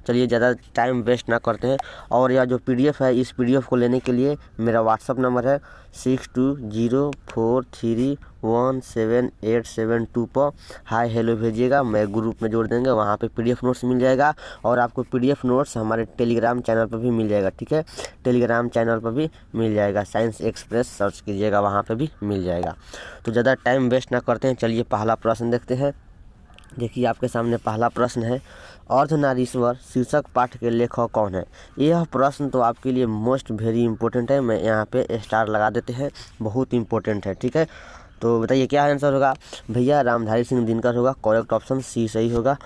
चलिए ज़्यादा time waste ना करते हैं। और यह जो PDF है, इस PDF को लेने के लिए मेरा व्हाट्सअप नंबर है 6204317872 पर हाय हेलो भेजिएगा, मैं ग्रुप में जोड़ देंगे, वहाँ पे PDF नोट्स मिल जाएगा। और आपको PDF नोट्स हमारे टेलीग्राम चैनल पर भी मिल जाएगा, ठीक है, टेलीग्राम चैनल पर भी मिल जाएगा, साइंस एक्सप्रेस सर्च कीजिएगा, वहाँ पे भी मिल जाएगा। तो ज़्यादा टाइम वेस्ट ना करते हैं, चलिए पहला प्रश्न देखते हैं। देखिए आपके सामने पहला प्रश्न है, अर्धनारीश्वर शीर्षक पाठ के लेखक कौन है। यह प्रश्न तो आपके लिए मोस्ट वेरी इंपॉर्टेंट है, मैं यहाँ पे स्टार लगा देते हैं, बहुत इंपॉर्टेंट है, ठीक है। तो बताइए क्या आंसर होगा भैया। रामधारी सिंह दिनकर होगा, करेक्ट ऑप्शन सी सही होगा,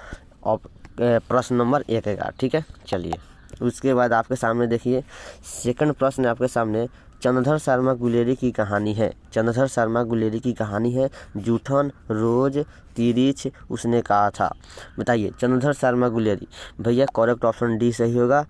और प्रश्न नंबर 1 है, ठीक है। चलिए उसके बाद आपके सामने देखिए सेकंड प्रश्न आपके सामने, चंद्रधर शर्मा गुलेरी की कहानी है। चंद्रधर शर्मा गुलेरी की कहानी है, जूठन रोज तिरिछ उसने कहा था। बताइए चंद्रधर शर्मा गुलेरी, भैया करेक्ट ऑप्शन डी सही होगा।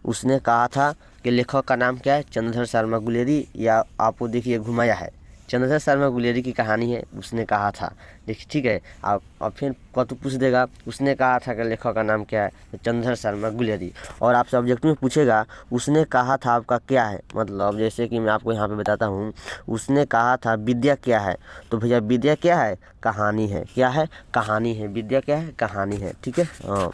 उसने कहा था कि लेखक का नाम क्या है, चंद्रधर शर्मा गुलेरी, या आपको देखिए घुमाया है, चंद्रधर शर्मा गुलेरी की कहानी है, उसने कहा था। देखिए ठीक है, आप और फिर कतु पूछ देगा उसने कहा था कि लेखक का नाम क्या है, तो चंद्रधर शर्मा गुलेरी। और आपसे ऑब्जेक्टिव में पूछेगा उसने कहा था आपका क्या है, मतलब जैसे कि मैं आपको यहाँ पे बताता हूँ, उसने कहा था विद्या क्या है, तो भैया विद्या क्या है, कहानी है। क्या है, कहानी है। विद्या क्या है, कहानी है, ठीक है। हाँ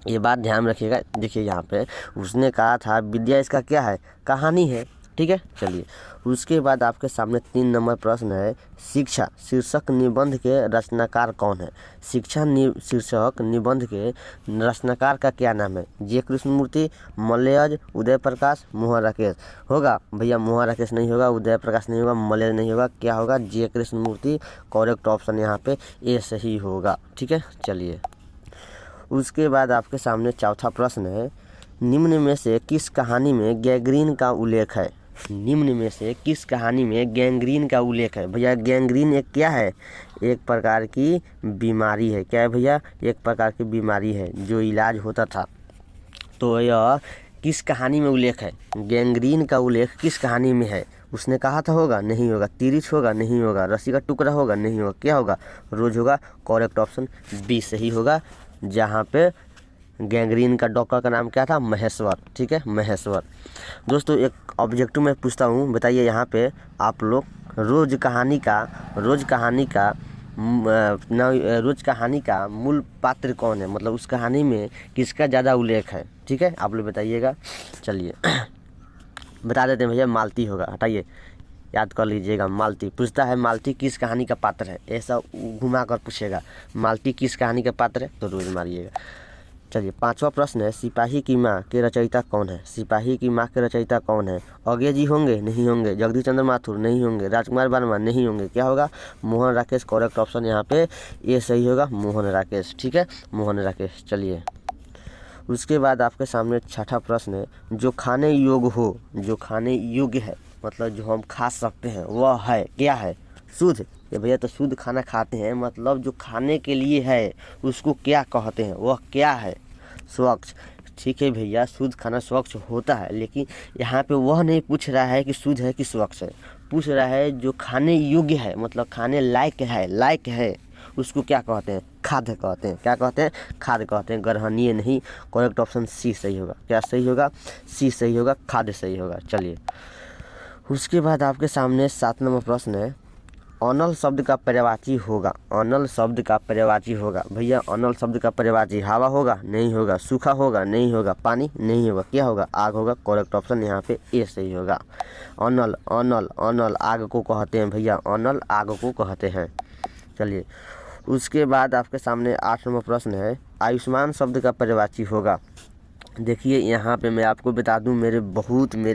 ये बात ध्यान रखिएगा। देखिए यहाँ पे उसने कहा था विद्या इसका क्या है, कहानी है, ठीक है। चलिए उसके बाद आपके सामने 3 नंबर प्रश्न है, शिक्षा शीर्षक निबंध के रचनाकार कौन है। शिक्षा शीर्षक निबंध के रचनाकार का क्या नाम है। जे कृष्णमूर्ति, मलयज, उदय प्रकाश, मोहन राकेश होगा। भैया मोहन राकेश नहीं होगा, उदय प्रकाश नहीं होगा, मलयज नहीं होगा, क्या होगा, जे कृष्णमूर्ति। करेक्ट ऑप्शन यहाँ पे ए सही होगा, ठीक है। चलिए उसके बाद आपके सामने चौथा प्रश्न है, निम्न में से किस कहानी में गैंग्रीन का उल्लेख है। निम्न में से किस कहानी में गैंग्रीन का उल्लेख है। भैया गैंग्रीन एक क्या है, एक प्रकार की बीमारी है। क्या है भैया, एक प्रकार की बीमारी है जो इलाज होता था। तो यह किस कहानी में उल्लेख है, गैंग्रीन का उल्लेख किस कहानी में है। उसने कहा था होगा, नहीं होगा। तिरिछ होगा, नहीं होगा। रस्सी का टुकड़ा होगा, नहीं होगा। क्या होगा, रोज होगा। करेक्ट ऑप्शन बी सही होगा, जहाँ पे गैंग्रीन का डॉक्टर का नाम क्या था, महेश्वर, ठीक है, महेश्वर। दोस्तों एक ऑब्जेक्टिव में पूछता हूँ, बताइए यहाँ पे आप लोग रोज कहानी का मूल पात्र कौन है, मतलब उस कहानी में किसका ज़्यादा उल्लेख है, ठीक है, आप लोग बताइएगा। चलिए बता देते हैं भैया, मालती होगा। हटाइए, याद कर लीजिएगा, मालती पूछता है मालती किस कहानी का पात्र है, ऐसा घुमा कर पूछेगा, मालती किस कहानी का पात्र है, तो रोज मारिएगा। चलिए 5वां प्रश्न है, सिपाही की माँ के रचयिता कौन है। सिपाही की माँ के रचयिता कौन है। अज्ञे जी होंगे, नहीं होंगे। जगदीश चंद्र माथुर नहीं होंगे। राजकुमार वर्मा नहीं होंगे। क्या होगा, मोहन राकेश। करेक्ट ऑप्शन यहाँ पे ये सही होगा, मोहन राकेश, ठीक है, मोहन राकेश। चलिए उसके बाद आपके सामने 6ठा प्रश्न है, जो खाने योग्य हो, जो खाने योग्य है, मतलब जो हम खा सकते हैं, वह है क्या है, शुद्ध। ये भैया तो शुद्ध खाना खाते हैं, मतलब जो खाने के लिए है उसको क्या कहते हैं, वह क्या है, स्वच्छ। ठीक है भैया, शुद्ध खाना स्वच्छ होता है, लेकिन यहाँ पे वह नहीं पूछ रहा है कि शुद्ध है कि स्वच्छ है, पूछ रहा है जो खाने योग्य है, मतलब खाने लायक है, उसको क्या कहते हैं, खाद्य कहते हैं। क्या कहते हैं, खाद्य कहते हैं, ग्रहणीय नहीं। करेक्ट ऑप्शन सी सही होगा। क्या सही होगा, सी सही होगा, खाद्य सही होगा। चलिए उसके बाद आपके सामने 7 नंबर प्रश्न है, अनल शब्द का पर्यायवाची होगा। अनल शब्द का पर्यायवाची होगा। भैया अनल शब्द का पर्यायवाची हवा होगा, नहीं होगा। सूखा होगा, नहीं होगा। पानी नहीं होगा। क्या होगा, आग होगा। करेक्ट ऑप्शन यहाँ पे ए सही होगा। अनल अनल अनल आग को कहते हैं भैया, अनल आग को कहते हैं। चलिए उसके बाद आपके सामने 8 नंबर प्रश्न है, आयुष्मान शब्द का पर्यायवाची होगा। देखिए यहाँ पे मैं आपको बता दूं, मेरे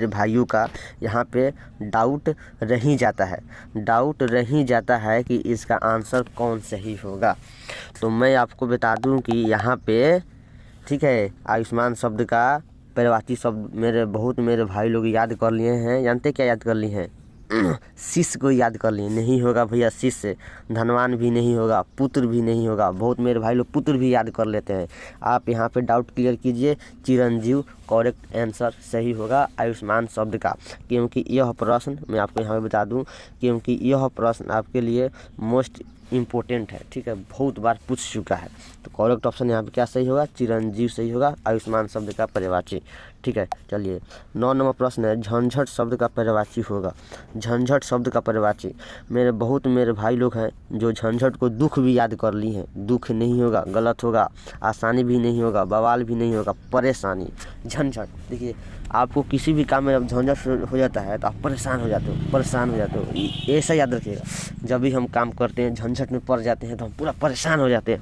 भाइयों का यहाँ पे डाउट रह जाता है कि इसका आंसर कौन सही होगा। तो मैं आपको बता दूं कि यहाँ पे ठीक है, आयुष्मान शब्द का पर्यायवाची शब्द मेरे भाई लोग याद कर लिए हैं। जानते क्या याद कर लिए हैं, शिष्य को याद कर लिए। नहीं होगा भैया शिष्य, धनवान भी नहीं होगा, पुत्र भी नहीं होगा। बहुत मेरे भाई लोग पुत्र भी याद कर लेते हैं। आप यहाँ पे डाउट क्लियर कीजिए। चिरंजीव करेक्ट आंसर सही होगा आयुष्मान शब्द का, क्योंकि यह प्रश्न मैं आपको यहाँ पे बता दूं, क्योंकि यह प्रश्न आपके लिए मोस्ट इम्पोर्टेंट है, ठीक है, बहुत बार पूछ चुका है। तो करेक्ट ऑप्शन यहाँ पे क्या सही होगा, चिरंजीव सही होगा, आयुष्मान शब्द का पर्यायवाची, ठीक है। चलिए 9 नंबर प्रश्न है, झंझट शब्द का पर्यायवाची होगा। झंझट शब्द का पर्यायवाची, मेरे भाई लोग हैं जो झंझट को दुख भी याद कर ली हैं। दुख नहीं होगा, गलत होगा, आसानी भी नहीं होगा, बवाल भी नहीं होगा, परेशानी। झंझट, देखिए आपको किसी भी काम में जब झंझट हो जाता है तो आप परेशान हो जाते हो, ऐसा याद रखिएगा। जब भी हम काम करते हैं झंझट में पड़ जाते हैं तो हम पूरा परेशान हो जाते हैं।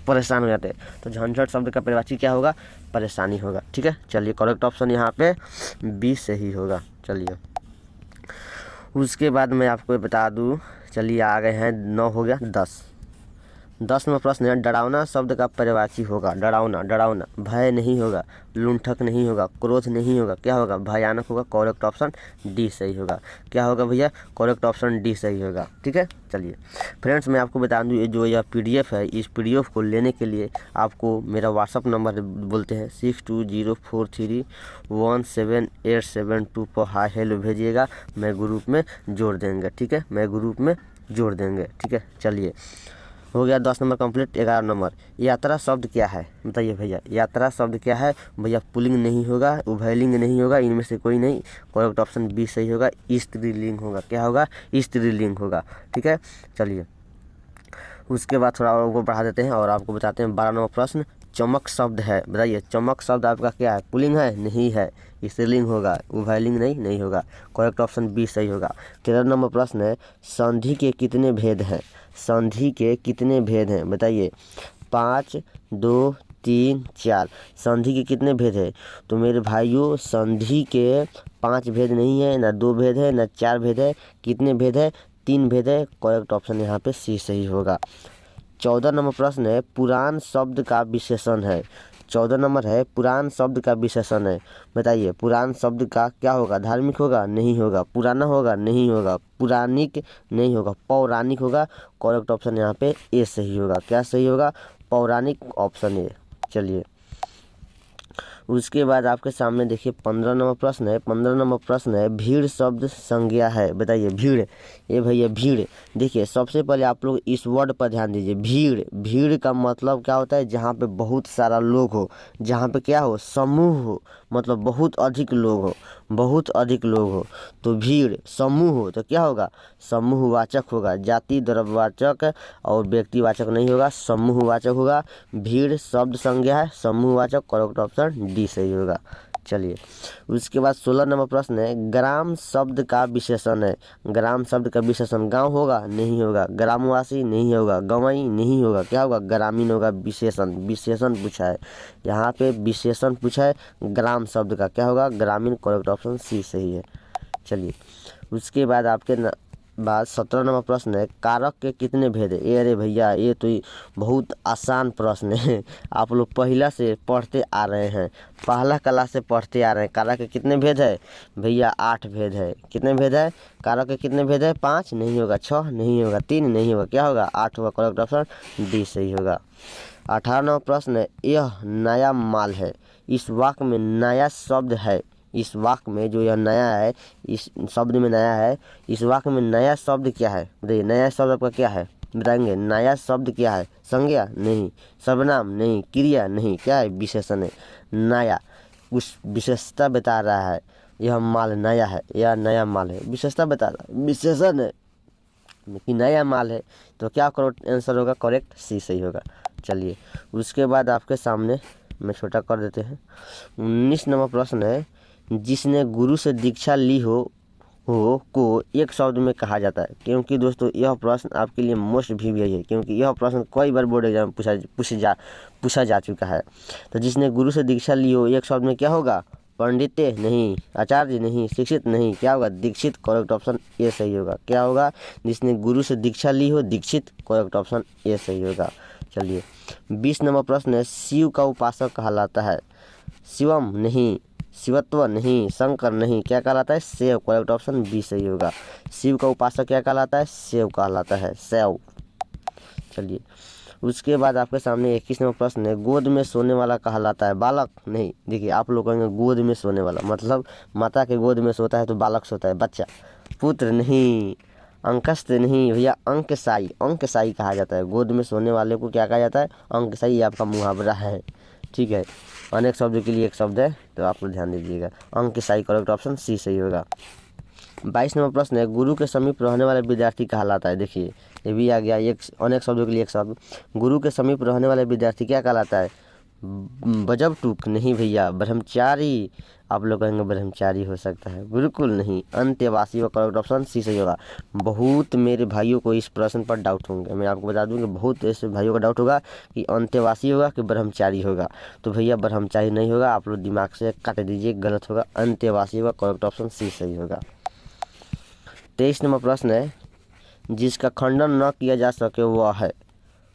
तो झंझट शब्द का पर्यायवाची क्या होगा, परेशानी होगा, ठीक है। चलिए करेक्ट ऑप्शन यहाँ पे बी सही होगा। चलिए उसके बाद मैं आपको बता दूँ, चलिए आ गए हैं 9 हो गया 10 नंबर प्रश्न है, डरावना शब्द का पर्यायवाची होगा। डरावना, भय नहीं होगा, लुंठक नहीं होगा, क्रोध नहीं होगा, क्या होगा, भयानक होगा। करेक्ट ऑप्शन डी सही होगा। क्या होगा भैया, करेक्ट ऑप्शन डी सही होगा, ठीक है। चलिए फ्रेंड्स मैं आपको बता दूँ, ये जो यह PDF है, इस PDF को लेने के लिए आपको मेरा व्हाट्सअप नंबर बोलते हैं 6204317872 पर हाय हेलो भेजिएगा, मैं ग्रुप में जोड़ देंगे, ठीक है, ठीक है। चलिए हो गया 10 नंबर कंप्लीट। 11 नंबर, यात्रा शब्द क्या है, बताइए भैया, यात्रा शब्द क्या है भैया। पुल्लिंग नहीं होगा, उभयलिंग नहीं होगा, इनमें से कोई नहीं। करेक्ट ऑप्शन बी सही होगा, स्त्रीलिंग होगा। क्या होगा, स्त्रीलिंग होगा, ठीक है। चलिए उसके बाद थोड़ा और बढ़ा देते हैं और आपको बताते हैं 12 नंबर प्रश्न, चमक शब्द है, बताइए चमक शब्द आपका क्या है, पुल्लिंग है, नहीं है, स्त्रीलिंग होगा, उभयलिंग नहीं होगा। करेक्ट ऑप्शन बी सही होगा। 13 नंबर प्रश्न है, संधि के कितने भेद हैं, बताइए। 5, 2, 3, 4, संधि के कितने भेद है। तो मेरे भाइयों संधि के 5 भेद नहीं है, ना 2 भेद है, ना 4 भेद है, कितने भेद है, 3 भेद है। करेक्ट ऑप्शन यहाँ पे सी सही होगा। 14 नंबर प्रश्न है, पुराण शब्द का विशेषण है। 14 नंबर है, पुराण शब्द का विशेषण है, बताइए पुराण शब्द का क्या होगा, धार्मिक होगा, नहीं होगा, पुराना होगा, नहीं होगा, पुराणिक नहीं होगा, पौराणिक होगा। करेक्ट ऑप्शन यहाँ पे ए सही होगा। क्या सही होगा, पौराणिक, ऑप्शन ए। चलिए उसके बाद आपके सामने देखिए 15 नंबर प्रश्न है। 15 नंबर प्रश्न है, भीड़ शब्द संज्ञा है, बताइए भीड़। ये भैया भीड़, देखिए सबसे पहले आप लोग इस वर्ड पर ध्यान दीजिए। भीड़ का मतलब क्या होता है, जहाँ पे बहुत सारा लोग हो, जहाँ पे क्या हो, समूह हो, मतलब बहुत अधिक लोग हो, तो भीड़। समूह हो तो क्या होगा, समूहवाचक होगा, जाति द्रव्यवाचक और व्यक्तिवाचक नहीं होगा, समूहवाचक होगा। भीड़ शब्द संज्ञा है, समूहवाचक। करेक्ट ऑप्शन डी सही होगा। चलिए उसके बाद 16 नंबर प्रश्न है, ग्राम शब्द का विशेषण है। ग्राम शब्द का विशेषण गांव होगा, नहीं होगा, ग्रामवासी नहीं होगा, गंवई नहीं होगा, क्या होगा, ग्रामीण होगा। विशेषण पूछा है, यहाँ पे विशेषण पूछा है ग्राम शब्द का, क्या होगा, ग्रामीण। करेक्ट ऑप्शन सी सही है। चलिए उसके बाद आपके बाद 17 नंबर प्रश्न है, कारक के कितने भेद है। अरे भैया ये तो बहुत आसान प्रश्न है, आप लोग पहला से पढ़ते आ रहे हैं, पहला क्लास से पढ़ते आ रहे हैं। कारक के कितने भेद है भैया, 8 भेद है। कितने भेद है, कारक के कितने भेद है, 5 नहीं होगा, 6 नहीं होगा, 3 नहीं होगा, क्या होगा, 8 होगा। करेक्ट ऑप्शन डी सही होगा। 18 नंबर प्रश्न है, यह नया माल है। इस वाक्य में नया शब्द है, इस वाक्य में जो यह नया है, इस शब्द में नया है, इस वाक्य में नया शब्द क्या है, बताइए नया शब्द आपका क्या है, बताएंगे। नया शब्द क्या है, संज्ञा नहीं, सर्वनाम नहीं, क्रिया नहीं, क्या है, विशेषण है। नया उस विशेषता बता रहा है, यह माल नया है, यह नया माल है, विशेषता बता रहा है, विशेषण है कि नया माल है। तो क्या करेक्ट आंसर होगा, करेक्ट सी सही होगा। चलिए उसके बाद आपके सामने मैं छोटा कर देते हैं। 19 नंबर प्रश्न है, जिसने गुरु से दीक्षा ली हो को एक शब्द में कहा जाता है। क्योंकि दोस्तों यह प्रश्न आपके लिए मोस्ट वीवीआई है, क्योंकि यह प्रश्न कई बार बोर्ड एग्जाम में पूछा जा चुका है। तो जिसने गुरु से दीक्षा ली हो, एक शब्द में क्या होगा, पंडित नहीं, आचार्य नहीं, शिक्षित नहीं, क्या होगा, दीक्षित। करेक्ट ऑप्शन ए सही होगा। क्या होगा, जिसने गुरु से दीक्षा ली हो, दीक्षित। करेक्ट ऑप्शन ए सही होगा। चलिए 20 नंबर प्रश्न है, शिव का उपासक कहलाता है। शिवम नहीं, शिवत्व नहीं, शंकर नहीं, क्या कहलाता है, शैव। करेक्ट ऑप्शन बी सही होगा। शिव का उपासक क्या कहलाता है, शैव कहलाता है, शैव। चलिए उसके बाद आपके सामने 21 नंबर प्रश्न है, गोद में सोने वाला कहलाता है बालक। नहीं, देखिए आप लोग कहेंगे गोद में सोने वाला मतलब माता के गोद में सोता है तो बालक सोता है, बच्चा। पुत्र नहीं, अंकस्त नहीं भैया, अंकशाई, अंकशाई कहा जाता है। गोद में सोने वाले को क्या कहा जाता है? अंकशाई। ये आपका मुहावरा है, ठीक है। अनेक शब्दों के लिए एक शब्द है, तो आप लोग ध्यान दीजिएगा। अंकशाई करेक्ट ऑप्शन सी सही होगा। 22 नंबर प्रश्न है, गुरु के समीप रहने वाले विद्यार्थी कहलाता है। देखिए ये भी आ गया, एक अनेक शब्दों के लिए एक शब्द। गुरु के समीप रहने वाले विद्यार्थी क्या कहलाता है? बजब टूक नहीं भैया, ब्रह्मचारी। आप लोग कहेंगे ब्रह्मचारी हो सकता है, बिल्कुल नहीं, अंत्यवासी व करेक्ट ऑप्शन सी सही होगा। बहुत मेरे भाइयों को इस प्रश्न पर डाउट होंगे, मैं आपको बता दूं कि बहुत ऐसे भाइयों का डाउट होगा कि अंत्यवासी होगा कि ब्रह्मचारी होगा। तो भैया ब्रह्मचारी नहीं होगा, आप लोग दिमाग से काट दीजिए, गलत होगा, अंत्यवासी होगा, करेक्ट ऑप्शन सी सही होगा। 23 नंबर प्रश्न है, जिसका खंडन न किया जा सके वह है?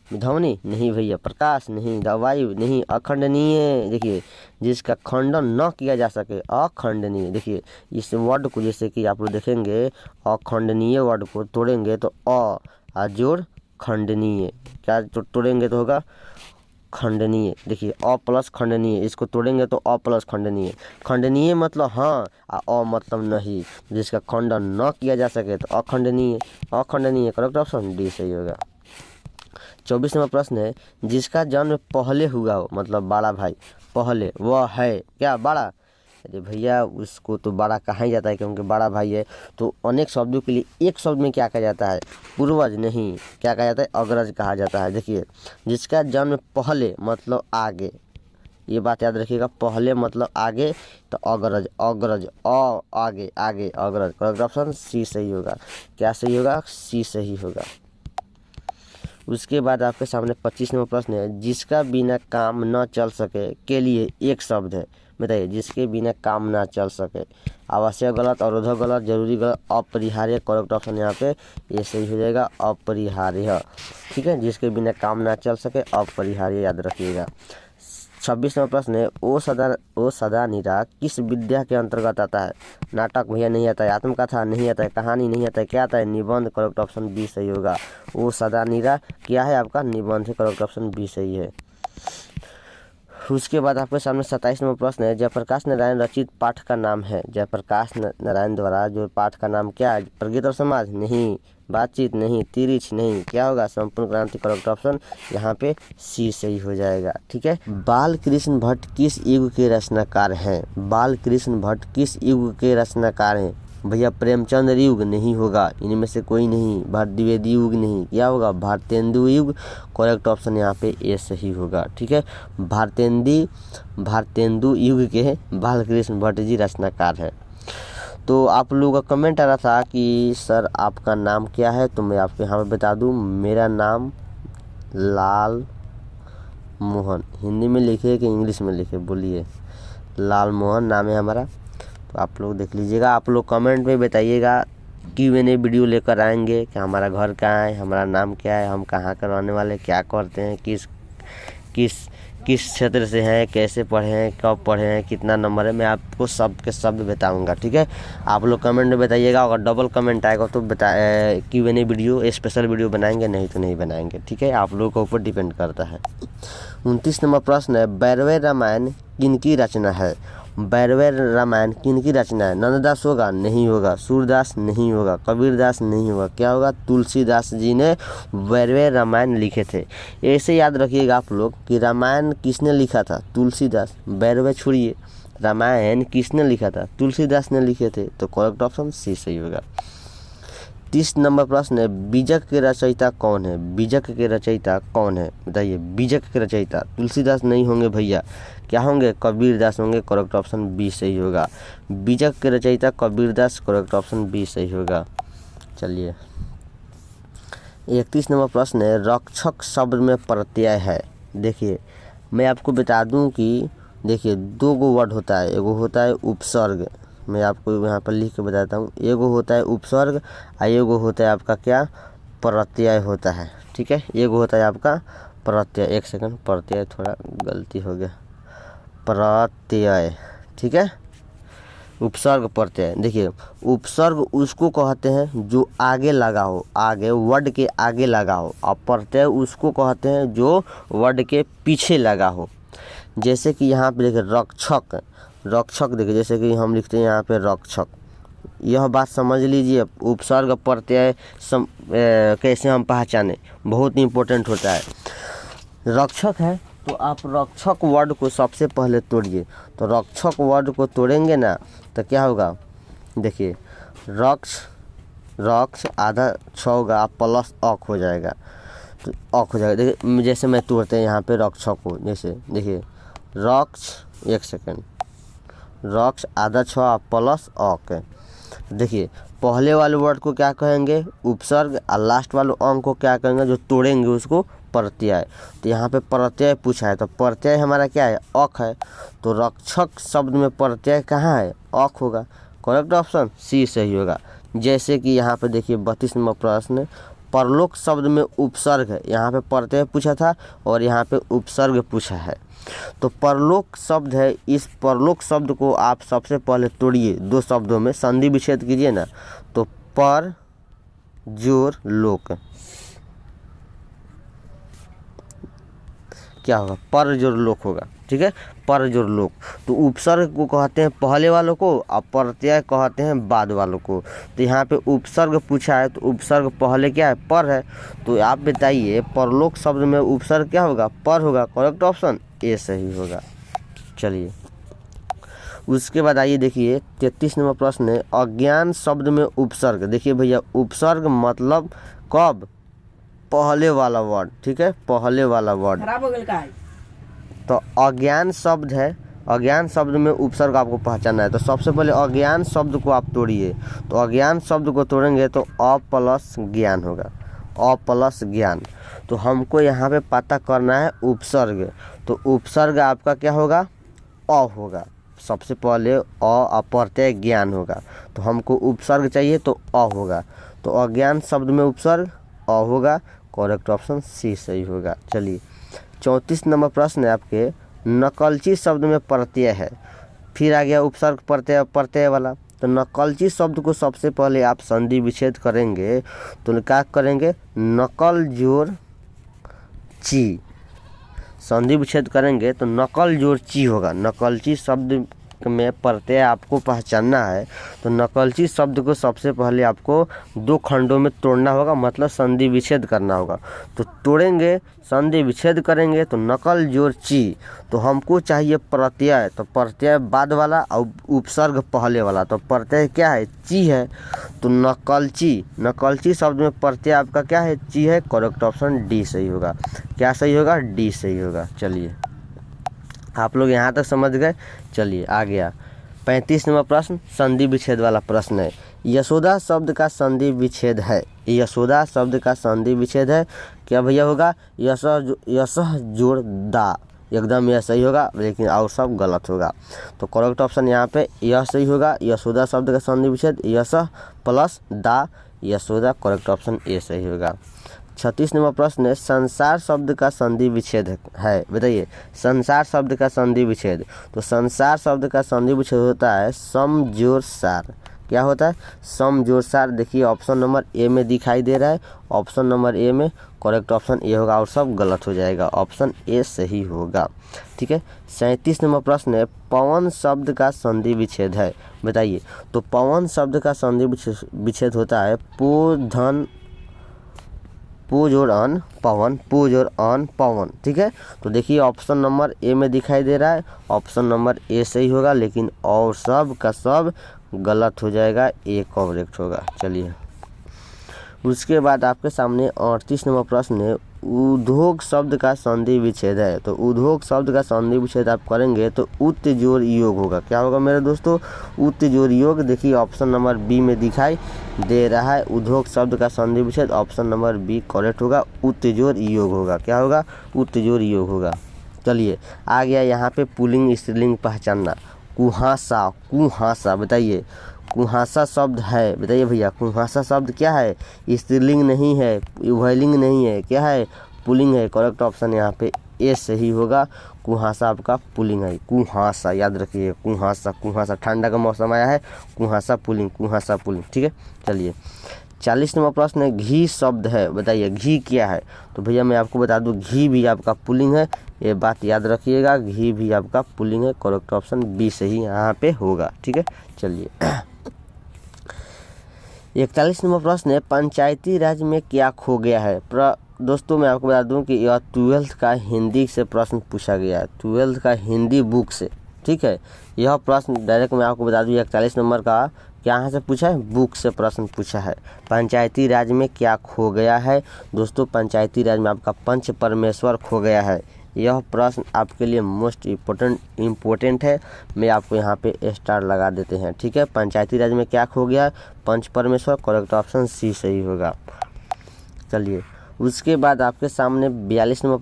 ध्वनि नहीं भैया, प्रकाश नहीं, वायु नहीं, अखंडनीय। देखिए जिसका खंडन न किया जा सके, अखंडनीय। देखिए इस वर्ड को जैसे कि आप लोग देखेंगे, अखंडनीय वर्ड को तोड़ेंगे तो अ जोड़ खंडनीय, क्या तोड़ेंगे तो होगा खंडनीय। देखिए अ प्लस खंडनीय, इसको तोड़ेंगे तो अ प्लस खंडनीय। खंडनीय मतलब हाँ, अ मतलब नहीं। जिसका खंडन न किया जा सके तो अखंडनीय, अखंडनीय करेक्ट ऑप्शन डी सही होगा। 24 नंबर प्रश्न है, जिसका जन्म पहले हुआ हो, मतलब बड़ा भाई पहले, वह है क्या बड़ा? अरे भैया उसको तो बड़ा कहा ही जाता है, क्योंकि बड़ा भाई है। तो अनेक शब्दों के लिए एक शब्द में क्या कहा जाता है? पूर्वज नहीं, क्या कहा जाता है? अग्रज कहा जाता है। देखिए जिसका जन्म पहले मतलब आगे, ये बात याद रखिएगा, पहले मतलब आगे, तो अग्रज, अग्रज आगे, आगे अग्रज, करेक्ट ऑप्शन सी सही होगा। क्या सही होगा? सी सही होगा। उसके बाद आपके सामने 25 नंबर प्रश्न है, जिसका बिना काम न चल सके के लिए एक शब्द है। बताइए जिसके बिना काम ना चल सके। आवश्यक गलत, अवरोधक गलत, जरूरी गलत, अपरिहार्य करेक्ट ऑप्शन यहाँ पे ये सही हो जाएगा, अपरिहार्य। ठीक है, जिसके बिना काम ना चल सके, अपरिहार्य याद रखिएगा। 26 नंबर प्रश्न है, ओ सदा निरा किस विद्या के अंतर्गत आता है? नाटक भैया नहीं आता है, आत्मकथा नहीं आता है, कहानी नहीं आता है, क्या आता है? निबंध, करेक्ट ऑप्शन बी सही होगा। ओ सदा निरा क्या है आपका? निबंध, करेक्ट ऑप्शन बी सही है। उसके बाद आपके सामने 27 नंबर प्रश्न है, जयप्रकाश नारायण रचित पाठ का नाम है। जयप्रकाश नारायण द्वारा जो पाठ का नाम क्या है? प्रगीत और समाज नहीं, बातचीत नहीं, तिरिछ नहीं, क्या होगा? संपूर्ण क्रांति, करेक्ट ऑप्शन यहाँ पे सी सही हो जाएगा। ठीक है, बाल कृष्ण भट्ट किस युग के रचनाकार हैं? बाल कृष्ण भट्ट किस युग के रचनाकार हैं? भैया प्रेमचंद्र युग नहीं होगा, इनमें से कोई नहीं। द्विवेदी युग नहीं, क्या होगा? भारतेंदु युग, करेक्ट ऑप्शन यहाँ पे ए सही होगा। ठीक है, भारतेंदु युग के बालकृष्ण भट्ट जी रचनाकार है। तो आप लोगों का कमेंट आ रहा था कि सर आपका नाम क्या है, तो मैं आपको यहाँ पे बता दूँ, मेरा नाम लाल मोहन। हिंदी में लिखे कि इंग्लिश में लिखे? बोलिए। लाल मोहन नाम है हमारा। तो आप लोग देख लीजिएगा, आप लोग कमेंट में बताइएगा Q&A वीडियो लेकर आएंगे कि हमारा घर कहाँ है, हमारा नाम क्या है, हम कहाँ का रहने वाले, क्या करते हैं, किस क्षेत्र से हैं, कैसे पढ़े हैं, कब पढ़े हैं, कितना नंबर है, मैं आपको सब के सब बताऊंगा। ठीक है, आप लोग कमेंट में बताइएगा, अगर डबल कमेंट आएगा तो Q&A वीडियो स्पेशल वीडियो बनाएंगे, नहीं तो नहीं बनाएंगे। ठीक है, आप लोगों के ऊपर डिपेंड करता है। 29 नंबर प्रश्न है, बैरवे रामायण किनकी रचना है? बैरवे रामायण किनकी रचना है? नंददास होगा? नहीं होगा। सूरदास नहीं होगा। कबीरदास नहीं होगा। क्या होगा? तुलसीदास जी ने बैरवे रामायण लिखे थे। ऐसे याद रखिएगा आप लोग कि रामायण किसने लिखा था? तुलसीदास। बैरवे छोड़िए, रामायण किसने लिखा था? तुलसीदास ने लिखे थे, तो करेक्ट ऑप्शन सी सही होगा। 30 नंबर प्रश्न है, बीजक के रचयिता कौन है? बीजक के रचयिता कौन है? बताइए। बीजक के रचयिता तुलसीदास नहीं होंगे भैया, क्या होंगे? कबीरदास होंगे, करेक्ट ऑप्शन बी सही होगा। बीजक के रचयिता कबीरदास, करेक्ट ऑप्शन बी सही होगा। चलिए, 31 नंबर प्रश्न है, रक्षक शब्द में प्रत्यय है। देखिए मैं आपको बता दूं कि देखिए दो गो वर्ड होता है, एगो होता है उपसर्ग, मैं आपको यहाँ पर लिख के बताता हूँ, एगो होता है उपसर्ग और एगो होता है आपका क्या? प्रत्यय होता है। ठीक है, एगो होता है आपका प्रत्यय, एक सेकंड, प्रत्यय थोड़ा गलती हो गया, प्रत्यय। ठीक है, उपसर्ग प्रत्यय। देखिए उपसर्ग उसको कहते हैं जो आगे लगा हो, आगे वर्ड के आगे लगा हो, और प्रत्यय उसको कहते हैं जो वर्ड के पीछे लगा हो। जैसे कि यहाँ पे देखिए रक्षक, रक्षक देखिए, जैसे कि हम लिखते हैं यहाँ पे रक्षक, यह बात समझ लीजिए। उपसर्ग प्रत्यय कैसे हम पहचाने, बहुत इंपॉर्टेंट होता है। रक्षक है तो आप रक्षक वर्ड को सबसे पहले तोड़िए। तो रक्षक वर्ड को तोड़ेंगे ना तो क्या होगा, देखिए रक्ष आधा छ होगा, आप प्लस अक हो जाएगा, तो अक हो जाएगा। देखिए जैसे मैं तोड़ते हैं यहाँ पे रक्षक को, जैसे देखिए रक्ष, एक सेकेंड, रक्ष आधा छ प्लस अक। देखिए पहले वाले वर्ड को क्या कहेंगे, उपसर्ग, और लास्ट वाले अंक को क्या कहेंगे, जो तोड़ेंगे उसको प्रत्यय। तो यहाँ पे प्रत्यय पूछा है, तो प्रत्यय हमारा क्या है, अक है। तो रक्षक शब्द में प्रत्यय कहाँ है, अक होगा। करेक्ट ऑप्शन सी सही होगा। जैसे कि यहाँ पे देखिए 32 नंबर प्रश्न, परलोक शब्द में उपसर्ग है, यहाँ पे प्रत्यय पूछा था और यहाँ पे उपसर्ग पूछा है। तो परलोक शब्द है, इस परलोक शब्द को आप सबसे पहले तोड़िए, दो शब्दों में संधि विच्छेद कीजिए ना। तो पर जोर लोक क्या होगा, पर जोर लोक होगा, ठीक है, पर जोर लोक। तो उपसर्ग को कहते हैं पहले वालों को और प्रत्यय कहते हैं बाद वालों को। तो यहाँ पे उपसर्ग पूछा है, तो उपसर्ग पहले क्या है, पर है। तो आप बताइए परलोक शब्द में उपसर्ग क्या होगा, पर होगा। करेक्ट ऑप्शन ए सही होगा। चलिए उसके बाद आइए देखिए 33 नंबर प्रश्न है, अज्ञान शब्द में उपसर्ग। देखिए भैया उपसर्ग मतलब कब, पहले वाला वर्ड, ठीक है, पहले वाला वर्ड। खराब हो गया का है? तो अज्ञान शब्द है, अज्ञान शब्द में उपसर्ग आपको पहचानना है। तो सबसे पहले अज्ञान शब्द को आप तोड़िए। तो अज्ञान शब्द को तोड़ेंगे तो अ प्लस ज्ञान होगा, अ प्लस ज्ञान। तो हमको यहाँ पे पता करना है उपसर्ग। तो उपसर्ग आपका क्या होगा, अ होगा। सबसे पहले अ प्रत्यय ज्ञान होगा, तो हमको उपसर्ग चाहिए तो अ होगा। तो अज्ञान शब्द में उपसर्ग अ होगा। करेक्ट ऑप्शन सी सही होगा। चलिए 34 नंबर प्रश्न है आपके, नकलची शब्द में प्रत्यय है, फिर आ गया उपसर्ग प्रत्यय वाला। तो नकलची शब्द को सबसे पहले आप संधि विच्छेद करेंगे, तो क्या करेंगे, नकल जोर ची, संधि विच्छेद करेंगे तो नकल जोर ची होगा। नकलची शब्द में प्रत्यय आपको पहचानना है, तो नकलची शब्द को सबसे पहले आपको दो खंडों में तोड़ना होगा, मतलब संधि विच्छेद करना होगा। तो तोड़ेंगे, संधि विच्छेद करेंगे तो नकल जोर ची। तो हमको चाहिए प्रत्यय, तो प्रत्यय बाद वाला और उपसर्ग पहले वाला। तो प्रत्यय क्या है, ची है। तो नकलची, नकलची शब्द में प्रत्यय आपका क्या है, ची है। करेक्ट ऑप्शन डी सही होगा। क्या सही होगा, डी सही होगा। चलिए आप लोग यहाँ तक समझ गए। चलिए आ गया 35 नंबर प्रश्न, संधि विच्छेद वाला प्रश्न है। यशोदा शब्द का संधि विच्छेद है, यशोदा शब्द का संधि विच्छेद है, क्या भैया होगा, यशः जोड़ दा, एकदम यह सही होगा, लेकिन और सब गलत होगा। तो करेक्ट ऑप्शन यहाँ पे यह सही होगा। यशोदा शब्द का संधि विच्छेद यशः प्लस दा, यशोदा। करेक्ट ऑप्शन ए सही होगा। 36 नंबर प्रश्न है, संसार शब्द का संधि विच्छेद है, बताइए संसार शब्द का संधि विच्छेद। तो संसार शब्द का संधि विच्छेद होता है सम जोर सार। क्या होता है, सम जोर सार। देखिए ऑप्शन नंबर ए में दिखाई दे रहा है, ऑप्शन नंबर ए में। करेक्ट ऑप्शन ए होगा और सब गलत हो जाएगा, ऑप्शन ए सही होगा, ठीक है। 37 नंबर प्रश्न है, पवन शब्द का संधि विच्छेद है, बताइए। तो पवन शब्द का संधि विच्छेद होता है पो धन पू जोड़ अन पवन, पू जोड़ अन पवन, ठीक है। तो देखिए ऑप्शन नंबर ए में दिखाई दे रहा है, ऑप्शन नंबर ए सही होगा, लेकिन और सब का सब गलत हो जाएगा, ए करेक्ट होगा। चलिए उसके बाद आपके सामने 38 नंबर प्रश्न है, उद्योग शब्द का संधि विच्छेद है। तो उद्योग शब्द का संधि विच्छेद आप करेंगे तो उत जोड़ योग होगा। क्या होगा मेरे दोस्तों, उत जोड़ योग। देखिए ऑप्शन नंबर बी में दिखाई दे रहा है, उद्योग शब्द का संधि विच्छेद, ऑप्शन नंबर बी करेक्ट होगा, उत जोड़ योग होगा। क्या होगा, उत जोड़ योग होगा। चलिए आ गया यहाँ पे पुल्लिंग स्त्रीलिंग पहचानना। कुहासा, कुहासा, बताइए कुहासा शब्द है, बताइए भैया कुहासा शब्द क्या है, स्त्रीलिंग नहीं है, उभयलिंग नहीं है, क्या है, पुल्लिंग है। करेक्ट ऑप्शन यहाँ पे ए सही होगा। कुहासा आपका पुल्लिंग है, कुहासा याद रखिए, कुहासा, कुहासा। ठंडा का मौसम आया है, कुहासा पुल्लिंग, कुहासा पुल्लिंग, ठीक है। चलिए 40 नंबर प्रश्न है, घी शब्द है, बताइए घी क्या है। तो भैया मैं आपको बता दूं, घी भी आपका पुल्लिंग है, ये बात याद रखिएगा, घी भी आपका पुल्लिंग है। करेक्ट ऑप्शन बी सही यहाँ पे होगा, ठीक है। चलिए 41 नंबर प्रश्न है, पंचायती राज में क्या खो गया है। दोस्तों मैं आपको बता दूं कि यह 12th का हिंदी से प्रश्न पूछा गया है, 12th का हिंदी बुक से, ठीक है। यह प्रश्न डायरेक्ट मैं आपको बता दूं 41 नंबर का यहाँ से पूछा है, बुक से प्रश्न पूछा है। पंचायती राज में क्या खो गया है। दोस्तों पंचायती राज में आपका पंच परमेश्वर खो गया है। यह प्रश्न आपके लिए मोस्ट इम्पोर्टेंट है। मैं आपको यहाँ पे स्टार लगा देते हैं, ठीक है। पंचायती राज में क्या खो गया है, पंच परमेश्वर। करेक्ट ऑप्शन सी सही होगा। चलिए उसके बाद आपके सामने 42 नंबर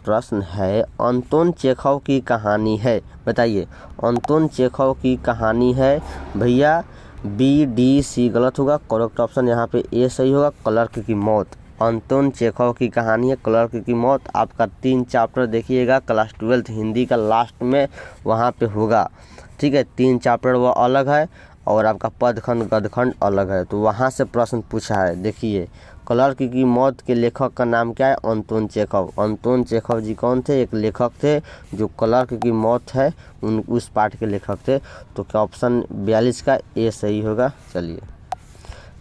प्रश्न है, अंतोन चेखव की कहानी है। बताइए अंतोन चेखव की कहानी है। भैया बी डी सी गलत होगा। करेक्ट ऑप्शन यहाँ पे ए सही होगा, क्लर्क की मौत। अंतोन चेखव की कहानी है क्लर्क की मौत। आपका 3 चैप्टर देखिएगा क्लास 12th हिंदी का लास्ट में वहाँ पे होगा, ठीक है। 3 चैप्टर वो अलग है और आपका पदखंड गदखंड अलग है, तो वहाँ से प्रश्न पूछा है। देखिए क्लर्क की मौत के लेखक का नाम क्या है, अंतोन चेखव। अंतोन चेखव जी कौन थे, एक लेखक थे जो क्लर्क की मौत है उस पाठ के लेखक थे। तो क्या ऑप्शन 42 का ए सही होगा। चलिए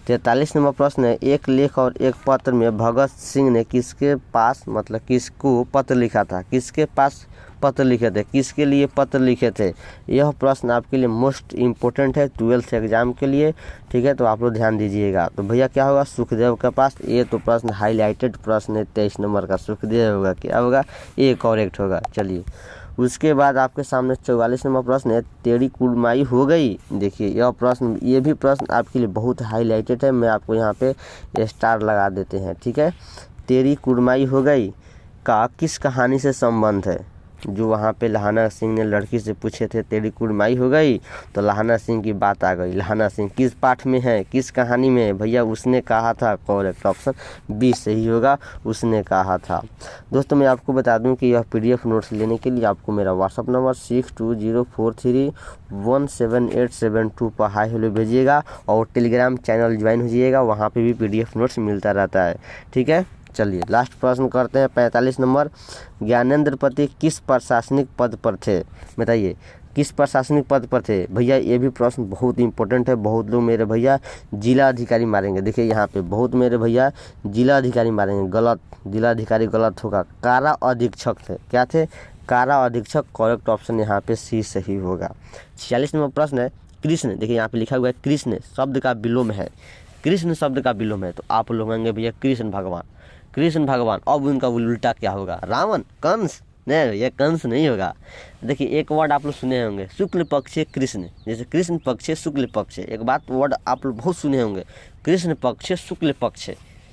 43 नंबर प्रश्न है, एक लेख और एक पत्र में भगत सिंह ने किसके पास मतलब किसको पत्र लिखा था। किसके पास पत्र लिखे थे, किसके लिए पत्र लिखे थे। यह प्रश्न आपके लिए मोस्ट इम्पोर्टेंट है 12th एग्जाम के लिए, ठीक है। तो आप लोग ध्यान दीजिएगा। तो भैया क्या होगा, सुखदेव के पास। ये तो प्रश्न हाईलाइटेड प्रश्न है 23 नंबर का, सुखदेव होगा। क्या होगा, ये करेक्ट होगा। चलिए उसके बाद आपके सामने 44 नंबर प्रश्न है, तेरी कुड़माई हो गई। देखिए यह प्रश्न, ये भी प्रश्न आपके लिए बहुत हाईलाइटेड है। मैं आपको यहाँ पे स्टार लगा देते हैं, ठीक है। तेरी कुड़माई हो गई का किस कहानी से संबंध है। जो वहाँ पे लहाना सिंह ने लड़की से पूछे थे तेरी कुड़माई हो गई, तो लहाना सिंह की बात आ गई। लहाना सिंह किस पाठ में है, किस कहानी में है। भैया उसने कहा था। करेक्ट ऑप्शन बी सही होगा, उसने कहा था। दोस्तों मैं आपको बता दूं कि यह PDF नोट्स लेने के लिए आपको मेरा व्हाट्सअप नंबर 6204317872 पर हाई हेलो भेजिएगा और टेलीग्राम चैनल ज्वाइन हो जाइएगा, वहाँ पे भी PDF नोट्स मिलता रहता है, ठीक है। चलिए लास्ट प्रश्न करते हैं 45 नंबर, ज्ञानेंद्र पति किस प्रशासनिक पद पर थे। बताइए किस प्रशासनिक पद पर थे। भैया ये भी प्रश्न बहुत इंपॉर्टेंट है। बहुत लोग मेरे भैया जिला अधिकारी मारेंगे। देखिए यहाँ पे बहुत मेरे भैया जिला अधिकारी मारेंगे, गलत। जिला अधिकारी गलत होगा, कारा अधीक्षक थे। क्या थे, कारा अधीक्षक। करेक्ट ऑप्शन यहाँ पे सी सही होगा। 46 नंबर प्रश्न है, कृष्ण। देखिए यहाँ पे लिखा हुआ है कृष्ण शब्द का विलोम है। कृष्ण शब्द का विलोम है, तो आप लोग होंगे भैया कृष्ण भगवान, कृष्ण भगवान। अब उनका उल्टा क्या होगा, रावण, कंस। नहीं, ये कंस नहीं होगा। देखिए एक वर्ड आप लोग सुने होंगे, शुक्ल पक्ष कृष्ण। जैसे कृष्ण पक्ष शुक्ल पक्ष, एक बात वर्ड आप लोग बहुत सुने होंगे, कृष्ण पक्ष शुक्ल पक्ष।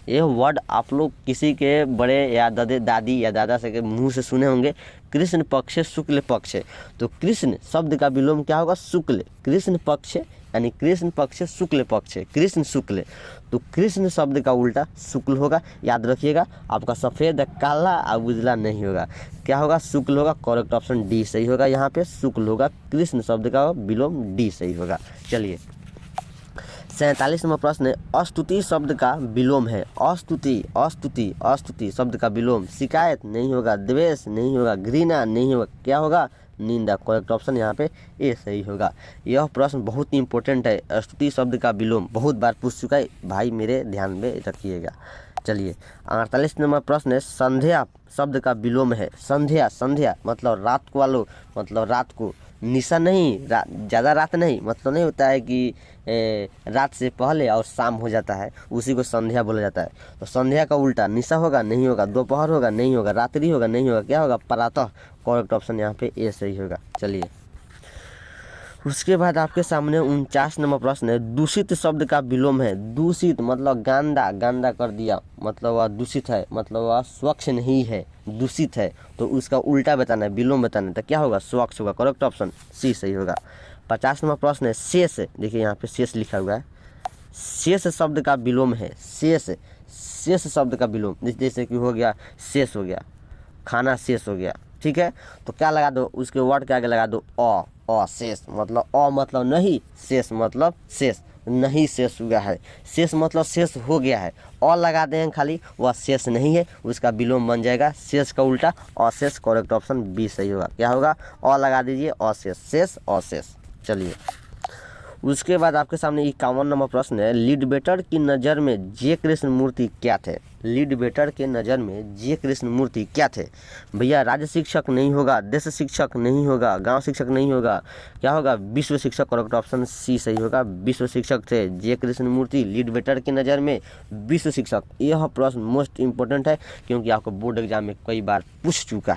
यह वर्ड आप लोग किसी के बड़े या दादी या दादा से के मुंह से सुने होंगे, कृष्ण पक्ष शुक्ल पक्ष। तो कृष्ण शब्द का विलोम क्या होगा, शुक्ल। कृष्ण पक्ष यानी कृष्ण पक्ष शुक्ल पक्ष, कृष्ण शुक्ल। तो कृष्ण शब्द का उल्टा शुक्ल होगा, याद रखिएगा। आपका सफ़ेद काला और उजला नहीं होगा, क्या होगा, शुक्ल होगा। करेक्ट ऑप्शन डी सही होगा। यहाँ पे शुक्ल होगा, कृष्ण शब्द का विलोम डी सही होगा। चलिए 47 नंबर प्रश्न है, अस्तुति शब्द का विलोम है। अस्तुति अस्तुति अस्तुति शब्द का विलोम शिकायत नहीं होगा, द्वेष नहीं होगा, घृणा नहीं होगा, क्या होगा, निंदा। करेक्ट ऑप्शन यहाँ पे ए सही होगा। यह प्रश्न बहुत ही इंपॉर्टेंट है। स्तुति शब्द का विलोम बहुत बार पूछ चुका है भाई, मेरे ध्यान में रखिएगा। चलिए 48 नंबर प्रश्न है, संध्या शब्द का विलोम है। संध्या, संध्या मतलब रात को वालों, मतलब रात को। निशा नहीं, ज़्यादा रात नहीं, मतलब नहीं होता है कि रात से पहले और शाम हो जाता है, उसी को संध्या बोला जाता है। तो संध्या का उल्टा निशा होगा, नहीं होगा, दोपहर होगा, नहीं होगा, रात्रि होगा, नहीं होगा, क्या होगा, प्रातः। करेक्ट ऑप्शन यहाँ पे ए सही होगा। चलिए उसके बाद आपके सामने 49 नंबर प्रश्न है, दूषित शब्द का विलोम है। दूषित मतलब गंदा, गंदा कर दिया, मतलब वह दूषित है, मतलब वह स्वच्छ नहीं है, दूषित है। तो उसका उल्टा बताना है, विलोम बताना है, तो क्या होगा, स्वच्छ होगा। करेक्ट ऑप्शन सी सही होगा। 50 नंबर प्रश्न है, शेष। देखिए यहाँ पे शेष लिखा हुआ है, शेष शब्द का विलोम है। शेष, शेष शब्द का विलोम, जैसे कि हो गया शेष, हो गया खाना शेष हो गया, ठीक है। तो क्या लगा दो, उसके वर्ड के आगे लगा दो अशेष, मतलब मतलब नहीं, शेष मतलब शेष नहीं, शेष हुआ है। शेष मतलब शेष हो गया है, और लगा दें खाली, वह शेष नहीं है, उसका विलोम बन जाएगा शेष का उल्टा अशेष। करेक्ट ऑप्शन बी सही होगा। क्या होगा, और लगा दीजिए अशेष, शेष अशेष। चलिए उसके बाद आपके सामने 51 नंबर प्रश्न है, लीडबेटर की नज़र में जे कृष्णमूर्ति क्या थे? लीडबेटर के नज़र में जे कृष्णमूर्ति क्या थे? भैया राज्य शिक्षक नहीं होगा, देश शिक्षक नहीं होगा, गांव शिक्षक नहीं होगा, क्या होगा? विश्व शिक्षक। करेक्ट ऑप्शन सी सही होगा, विश्व शिक्षक थे जे कृष्णमूर्ति, लीडबेटर की नज़र में विश्व शिक्षक। यह प्रश्न मोस्ट इंपॉर्टेंट है क्योंकि आपको बोर्ड एग्जाम में कई बार पूछ चुका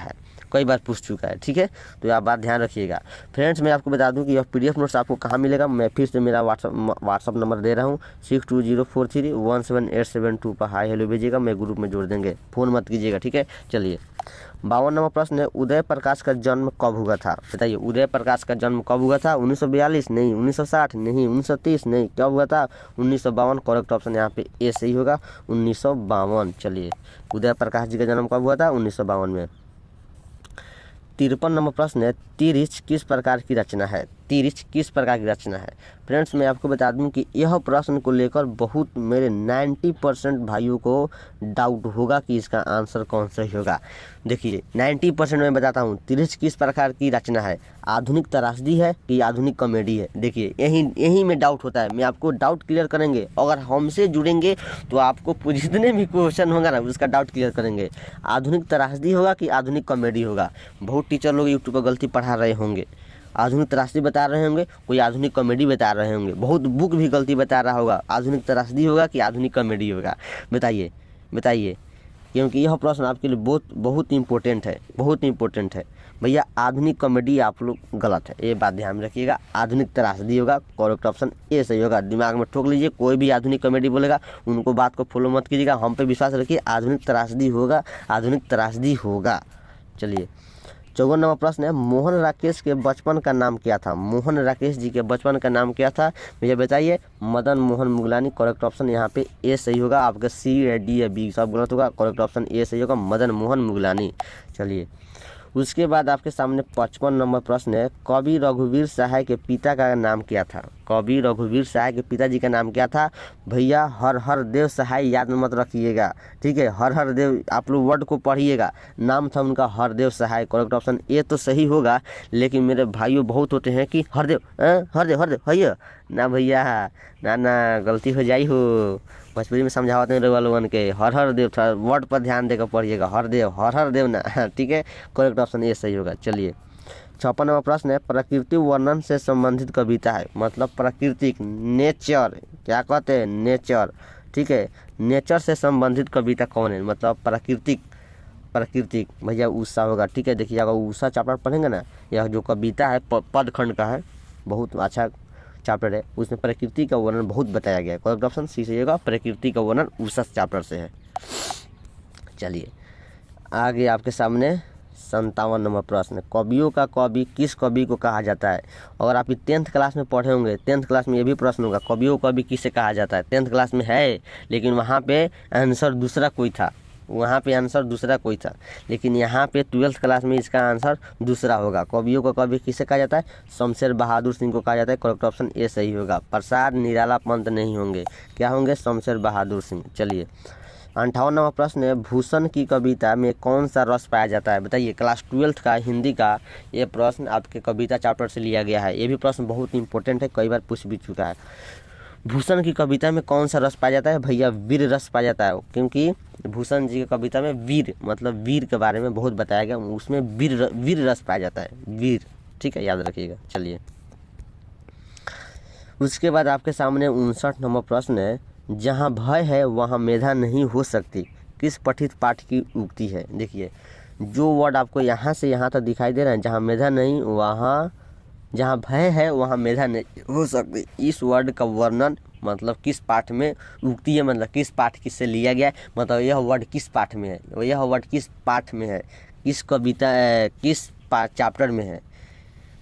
है, ठीक है, तो आप बात ध्यान रखिएगा। फ्रेंड्स मैं आपको बता दूं कि यह पीडीएफ नोट्स आपको कहाँ मिलेगा, मैं फिर से मेरा व्हाट्सअप नंबर दे रहा हूँ 6204317872 पर हाय हेलो भेजिएगा, मैं ग्रुप में जोड़ देंगे, फ़ोन मत कीजिएगा, ठीक है। चलिए 52 नंबर प्रश्न है, उदय प्रकाश का जन्म कब हुआ था? बताइए उदय प्रकाश का जन्म कब हुआ था? 1942 नहीं, 1960 नहीं, 1930 नहीं, कब हुआ था? 1952। करेक्ट ऑप्शन यहाँ पे ए सही होगा, 1952। चलिए उदय प्रकाश जी का जन्म कब हुआ था? 1952 में। 53 नंबर प्रश्न है, तिरछ किस प्रकार की रचना है? तिरछ किस प्रकार की रचना है? फ्रेंड्स मैं आपको बता दूं कि यह प्रश्न को लेकर बहुत मेरे 90% भाइयों को डाउट होगा कि इसका आंसर कौन सा होगा। देखिए 90% मैं बताता हूं, तिरछ किस प्रकार की रचना है? आधुनिक त्रासदी है कि आधुनिक कॉमेडी है? देखिए यही में डाउट होता है, मैं आपको डाउट क्लियर करेंगे। अगर हमसे जुड़ेंगे तो आपको जितने भी क्वेश्चन होगा ना उसका डाउट क्लियर करेंगे। आधुनिक त्रासदी होगा कि आधुनिक कॉमेडी होगा? बहुत टीचर लोग यूट्यूब पर गलती पढ़ा रहे होंगे, आधुनिक त्रासदी बता रहे होंगे, कोई आधुनिक कॉमेडी बता रहे होंगे, बहुत बुक भी गलती बता रहा होगा। आधुनिक त्रासदी होगा कि आधुनिक कॉमेडी होगा? बताइए, क्योंकि यह प्रश्न आपके लिए बहुत इंपॉर्टेंट है। भैया आधुनिक कॉमेडी आप लोग गलत है, ये बात ध्यान में रखिएगा। आधुनिक त्रासदी होगा, करेक्ट ऑप्शन ए सही होगा। दिमाग में ठोक लीजिए, कोई भी आधुनिक कॉमेडी बोलेगा उनको बात को फॉलो मत कीजिएगा, हम पे विश्वास रखिए, आधुनिक त्रासदी होगा। चलिए 54 नंबर प्रश्न है, मोहन राकेश के बचपन का नाम क्या था? मोहन राकेश जी के बचपन का नाम क्या था? मुझे बताइए। मदन मोहन मुगलानी। करेक्ट ऑप्शन यहाँ पे ए सही होगा, आपका सी या डी या बी सब गलत होगा, करेक्ट ऑप्शन ए सही होगा, मदन मोहन मुगलानी। चलिए उसके बाद आपके सामने 55 नंबर प्रश्न है, कवि रघुवीर सहाय के पिता का नाम क्या था? कवि रघुवीर सहाय के पिताजी का नाम क्या था? भैया हर हर देव सहाय याद मत रखिएगा, ठीक है, हर हर देव आप लोग वर्ड को पढ़िएगा, नाम था उनका हरदेव सहाय। करेक्ट ऑप्शन ए तो सही होगा, लेकिन मेरे भाइयों बहुत होते हैं कि हरदेव भैया ना, भैया ना गलती हो जाई हो, भोजपुरी में समझावते हैं लोगन के, हर हर देव, थोड़ा वर्ड पर ध्यान देकर पढ़िएगा, हर हर देव ना, ठीक है, करेक्ट ऑप्शन ए सही होगा। चलिए 56 नंबर प्रश्न है, प्रकृति वर्णन से संबंधित कविता है, मतलब प्राकृतिक, नेचर, क्या कहते हैं, नेचर, ठीक है, नेचर से संबंधित कविता कौन है? मतलब प्राकृतिक भैया उषा होगा, ठीक है। देखिए अगर उषा चैप्टर पढ़ेंगे ना, यह जो कविता है पद खंड का है, बहुत अच्छा चैप्टर है, उसमें प्रकृति का वर्णन बहुत बताया गया है। करेक्ट ऑप्शन सी सही होगा, प्रकृति का वर्णन उषा चैप्टर से है। चलिए आगे आपके सामने 57 नंबर प्रश्न, कवियों का कवि किस कवि को कहा जाता है? अगर आप 10th क्लास में पढ़े होंगे, 10th क्लास में ये भी प्रश्न होगा, कवियों का कवि किसे कहा जाता है? 10th क्लास में है, लेकिन वहाँ पे आंसर दूसरा कोई था, लेकिन यहाँ पे 12th क्लास में इसका आंसर दूसरा होगा। कवियों का कवि किसे कहा जाता है? शमशेर बहादुर सिंह को कहा जाता है। करेक्ट ऑप्शन ए सही होगा। प्रसाद निराला पंत नहीं होंगे, क्या होंगे? शमशेर बहादुर सिंह। चलिए 58 नंबर प्रश्न है, भूषण की कविता में कौन सा रस पाया जाता है? बताइए, क्लास 12th का हिंदी का ये प्रश्न आपके कविता चैप्टर से लिया गया है। ये भी प्रश्न बहुत इंपॉर्टेंट है, कई बार पूछ भी चुका है। भूषण की कविता में कौन सा रस पाया जाता है? भैया वीर रस पाया जाता है, क्योंकि भूषण जी की कविता में वीर मतलब वीर के बारे में बहुत बताया गया, उसमें वीर रस पाया जाता है, वीर, ठीक है, याद रखिएगा। चलिए उसके बाद आपके सामने 59 नंबर प्रश्न है, जहाँ भय है वहाँ मेधा नहीं हो सकती, किस पठित पाठ की उक्ति है? देखिए जो वर्ड आपको यहाँ से यहाँ तक दिखाई दे रहा है, जहाँ मेधा नहीं वहाँ, जहाँ भय है वहाँ मेधा नहीं हो सकती, इस वर्ड का वर्णन मतलब किस पाठ में उक्ति है, मतलब किस पाठ किससे लिया गया है, मतलब यह वर्ड किस पाठ में है, यह वर्ड किस पाठ में है, किस कविता किस चैप्टर में है?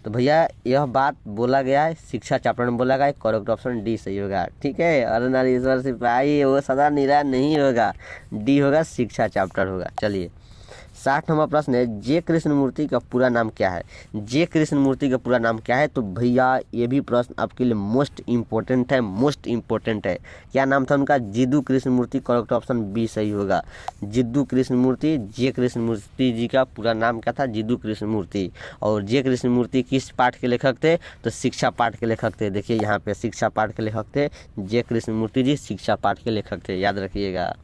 तो भैया यह बात बोला गया है शिक्षा चैप्टर में बोला गया है। करेक्ट ऑप्शन डी सही होगा, ठीक है। अरे नारीश्वर सिपाही वो सदा निरा नहीं होगा, डी होगा, शिक्षा चैप्टर होगा। चलिए 60 नंबर प्रश्न है, जे कृष्णमूर्ति का पूरा नाम क्या है? जे कृष्णमूर्ति का पूरा नाम क्या है? तो भैया ये भी प्रश्न आपके लिए मोस्ट इम्पोर्टेंट है, मोस्ट इम्पोर्टेंट है। क्या नाम था उनका? Jiddu Krishnamurti. Correct option B सही होगा, जिद्दू कृष्णमूर्ति। जे कृष्णमूर्ति जी का पूरा नाम क्या था? जिद्दू कृष्णमूर्ति। और जे कृष्णमूर्ति किस पाठ के लेखक थे? तो शिक्षा पाठ के लेखक थे। देखिए यहाँ पे शिक्षा पाठ के लेखक थे, जे कृष्णमूर्ति जी शिक्षा पाठ के लेखक थे, याद रखिएगा।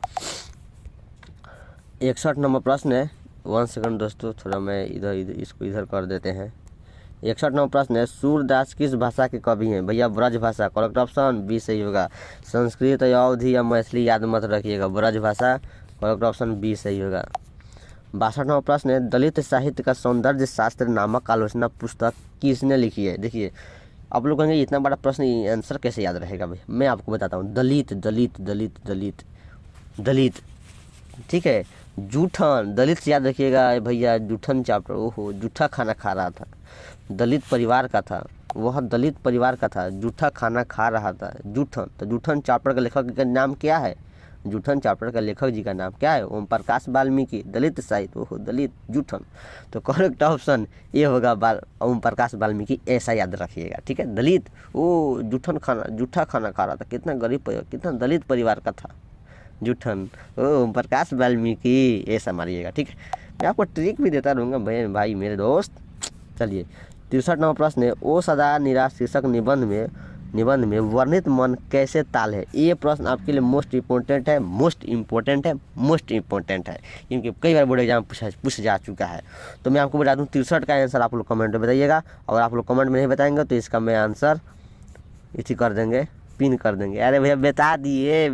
61 नंबर प्रश्न है, 1 सेकंड दोस्तों, थोड़ा मैं इधर इसको इधर कर देते हैं। 61 नंबर प्रश्न है, सूरदास किस भाषा के कवि हैं? भैया ब्रज भाषा। करेक्ट ऑप्शन बी सही होगा। संस्कृत या अवधी या मैथिली याद मत रखिएगा, ब्रज भाषा। करेक्ट ऑप्शन बी सही होगा। 62 नंबर प्रश्न है, दलित साहित्य का सौंदर्य शास्त्र नामक आलोचना पुस्तक किसने लिखी है? देखिए आप लोग कहेंगे इतना बड़ा प्रश्न आंसर कैसे याद रहेगा भाई, मैं आपको बताता हूँ। दलित दलित दलित दलित दलित, ठीक है। जूठन, दलित से याद रखिएगा भैया, जूठन चैप्टर। ओहो, जूठा खाना खा रहा था, दलित परिवार का था वह, दलित परिवार का था, जूठा खाना खा रहा था, जूठन। तो जूठन चैप्टर का लेखक का नाम क्या है? जूठन चैप्टर का लेखक जी का नाम क्या है? ओम प्रकाश वाल्मीकि। दलित साहित्य, ओहो दलित जूठन। तो करेक्ट ऑप्शन ये होगा ओम प्रकाश वाल्मीकि, ऐसा याद रखिएगा, ठीक है। दलित, ओ जूठन खाना, जूठा खाना खा रहा था, कितना गरीब, कितना दलित परिवार का था, जूठन। ओम प्रकाश वाल्मीकि, ऐसा मारिएगा, ठीक है। मैं आपको ट्रिक भी देता रहूँगा भाई मेरे दोस्त। चलिए 63 नंबर प्रश्न है, ओ सदा निराश शीर्षक निबंध में वर्णित मन कैसे ताल है? ये प्रश्न आपके लिए मोस्ट इम्पोर्टेंट है, मोस्ट इम्पोर्टेंट है, मोस्ट इम्पोर्टेंट है, क्योंकि कई बार बोर्ड एग्जाम पूछ जा चुका है। तो मैं आपको बता दूं 63 का आंसर आप लोग कमेंट में बताइएगा, और आप लोग कमेंट में नहीं बताएंगे तो इसका मैं आंसर इसी कर देंगे, पिन कर देंगे। अरे भैया बता दिए,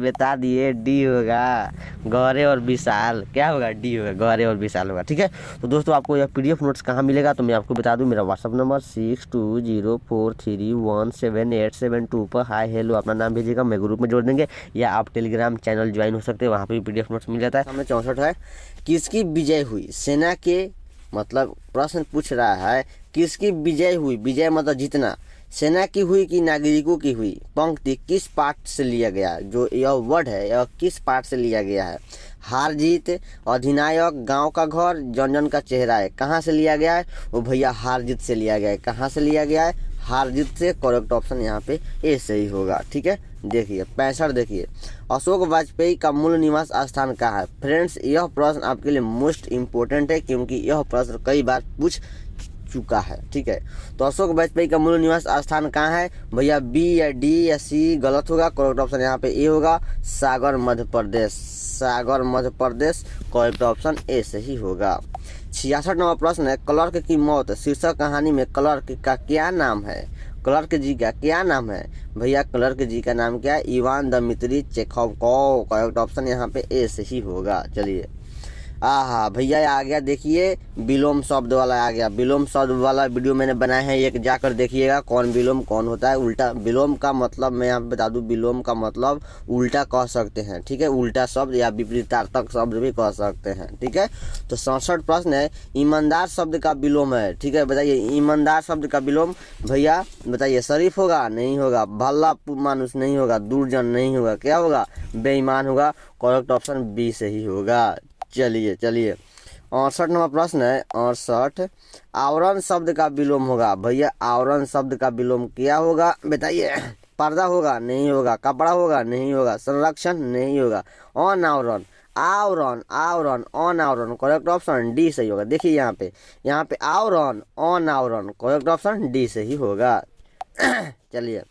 डी होगा, गौरे और विशाल। क्या होगा? डी होगा, गौरे और विशाल होगा, ठीक है। तो दोस्तों आपको यह PDF नोट्स कहाँ मिलेगा? तो मैं आपको बता दूं, मेरा व्हाट्सअप नंबर 6204317872 पर हाय हेलो अपना नाम भेजिएगा, मैं ग्रुप में जोड़ देंगे, या आप टेलीग्राम चैनल ज्वाइन हो सकते हैं, वहाँ पर भी PDF नोट्स मिल जाता है। हमें 64 है, किसकी विजय हुई? सेना के, मतलब प्रश्न पूछ रहा है किसकी विजय हुई? विजय मतलब जीतना। सेना की हुई कि नागरिकों की हुई? पंक्ति किस पाठ से लिया गया? जो यह वर्ड है यह किस पाठ से लिया गया है? हार जीत, अधिनायक, गांव का घर, जन जन का चेहरा है, कहाँ से लिया गया है? वो भैया हार जीत से लिया गया है। कहाँ से लिया गया है? हार जीत से। करेक्ट ऑप्शन यहाँ पे ए सही होगा, ठीक है। देखिए 65 देखिए, अशोक वाजपेयी का मूल निवास स्थान कहाँ है? फ्रेंड्स यह प्रश्न आपके लिए मोस्ट इम्पोर्टेंट है, क्योंकि यह प्रश्न कई बार पूछ चुका है, ठीक है। तो अशोक वाजपेयी का मूल निवास स्थान कहाँ है? भैया बी या डी या सी गलत होगा। करेक्ट ऑप्शन यहाँ पे ए होगा, सागर मध्य प्रदेश, सागर Madhya Pradesh. Correct option A सही होगा। 66 नंबर प्रश्न है, क्लर्क की मौत शीर्षक कहानी में क्लर्क का क्या नाम है? क्लर्क जी का क्या नाम है? भैया क्लर्क जी का नाम क्या है? Ivan Dmitri Chekhov. Correct option यहाँ पे ए सही होगा। चलिए आहा भैया आ गया, देखिए विलोम शब्द वाला आ गया। विलोम शब्द वाला वीडियो मैंने बनाया है, एक जाकर देखिएगा, कौन विलोम कौन होता है। उल्टा विलोम का मतलब मैं यहाँ पे बता दूं, विलोम का मतलब उल्टा कह सकते हैं, ठीक है। उल्टा शब्द या विपरीतार्थक शब्द भी कह सकते हैं, ठीक है। तो 67 प्रश्न है, ईमानदार शब्द का विलोम है, ठीक है। बताइए ईमानदार शब्द का विलोम भैया बताइए। शरीफ होगा? नहीं होगा। भला मानुष नहीं होगा। दुर्जन नहीं होगा। क्या होगा? बेईमान होगा। करेक्ट ऑप्शन बी सही होगा। चलिए 68 नंबर प्रश्न है, 68 आवरण शब्द का विलोम होगा। भैया आवरण शब्द का विलोम क्या होगा? बताइए। पर्दा होगा? नहीं होगा। कपड़ा होगा? नहीं होगा। संरक्षण? नहीं होगा। अनावरण, आवरण, आवरण, अनावरण। करेक्ट ऑप्शन डी सही होगा। देखिए यहाँ पे आवरण, अनावरण। करेक्ट ऑप्शन डी सही होगा। चलिए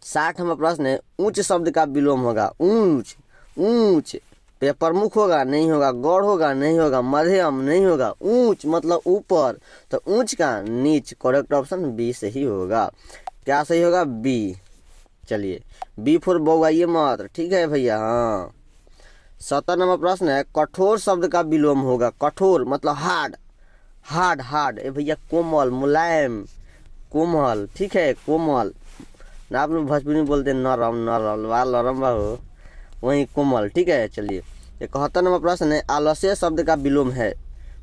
60 नंबर प्रश्न है, ऊंच शब्द का विलोम होगा। ऊंच, ऊंच पे प्रमुख होगा? नहीं होगा। गौड़ होगा? नहीं होगा। मध्यम? नहीं होगा। ऊंच मतलब ऊपर, तो ऊंच का नीच। करेक्ट ऑप्शन बी सही होगा। क्या सही होगा? बी। चलिए बी फॉर बउआइए मत, ठीक है भैया। हाँ 70 नंबर प्रश्न है, कठोर शब्द का विलोम होगा। कठोर मतलब हार्ड, हार्ड, हार्ड। ए भैया कोमल, मुलायम, कोमल, ठीक है, कोमल ना। आप लोग भोजपुरी में बोलते हैं नरम, नरम वाल नरम हो, वही कोमल, ठीक है। चलिए 71 नंबर प्रश्न है, आलस्य शब्द का विलोम है।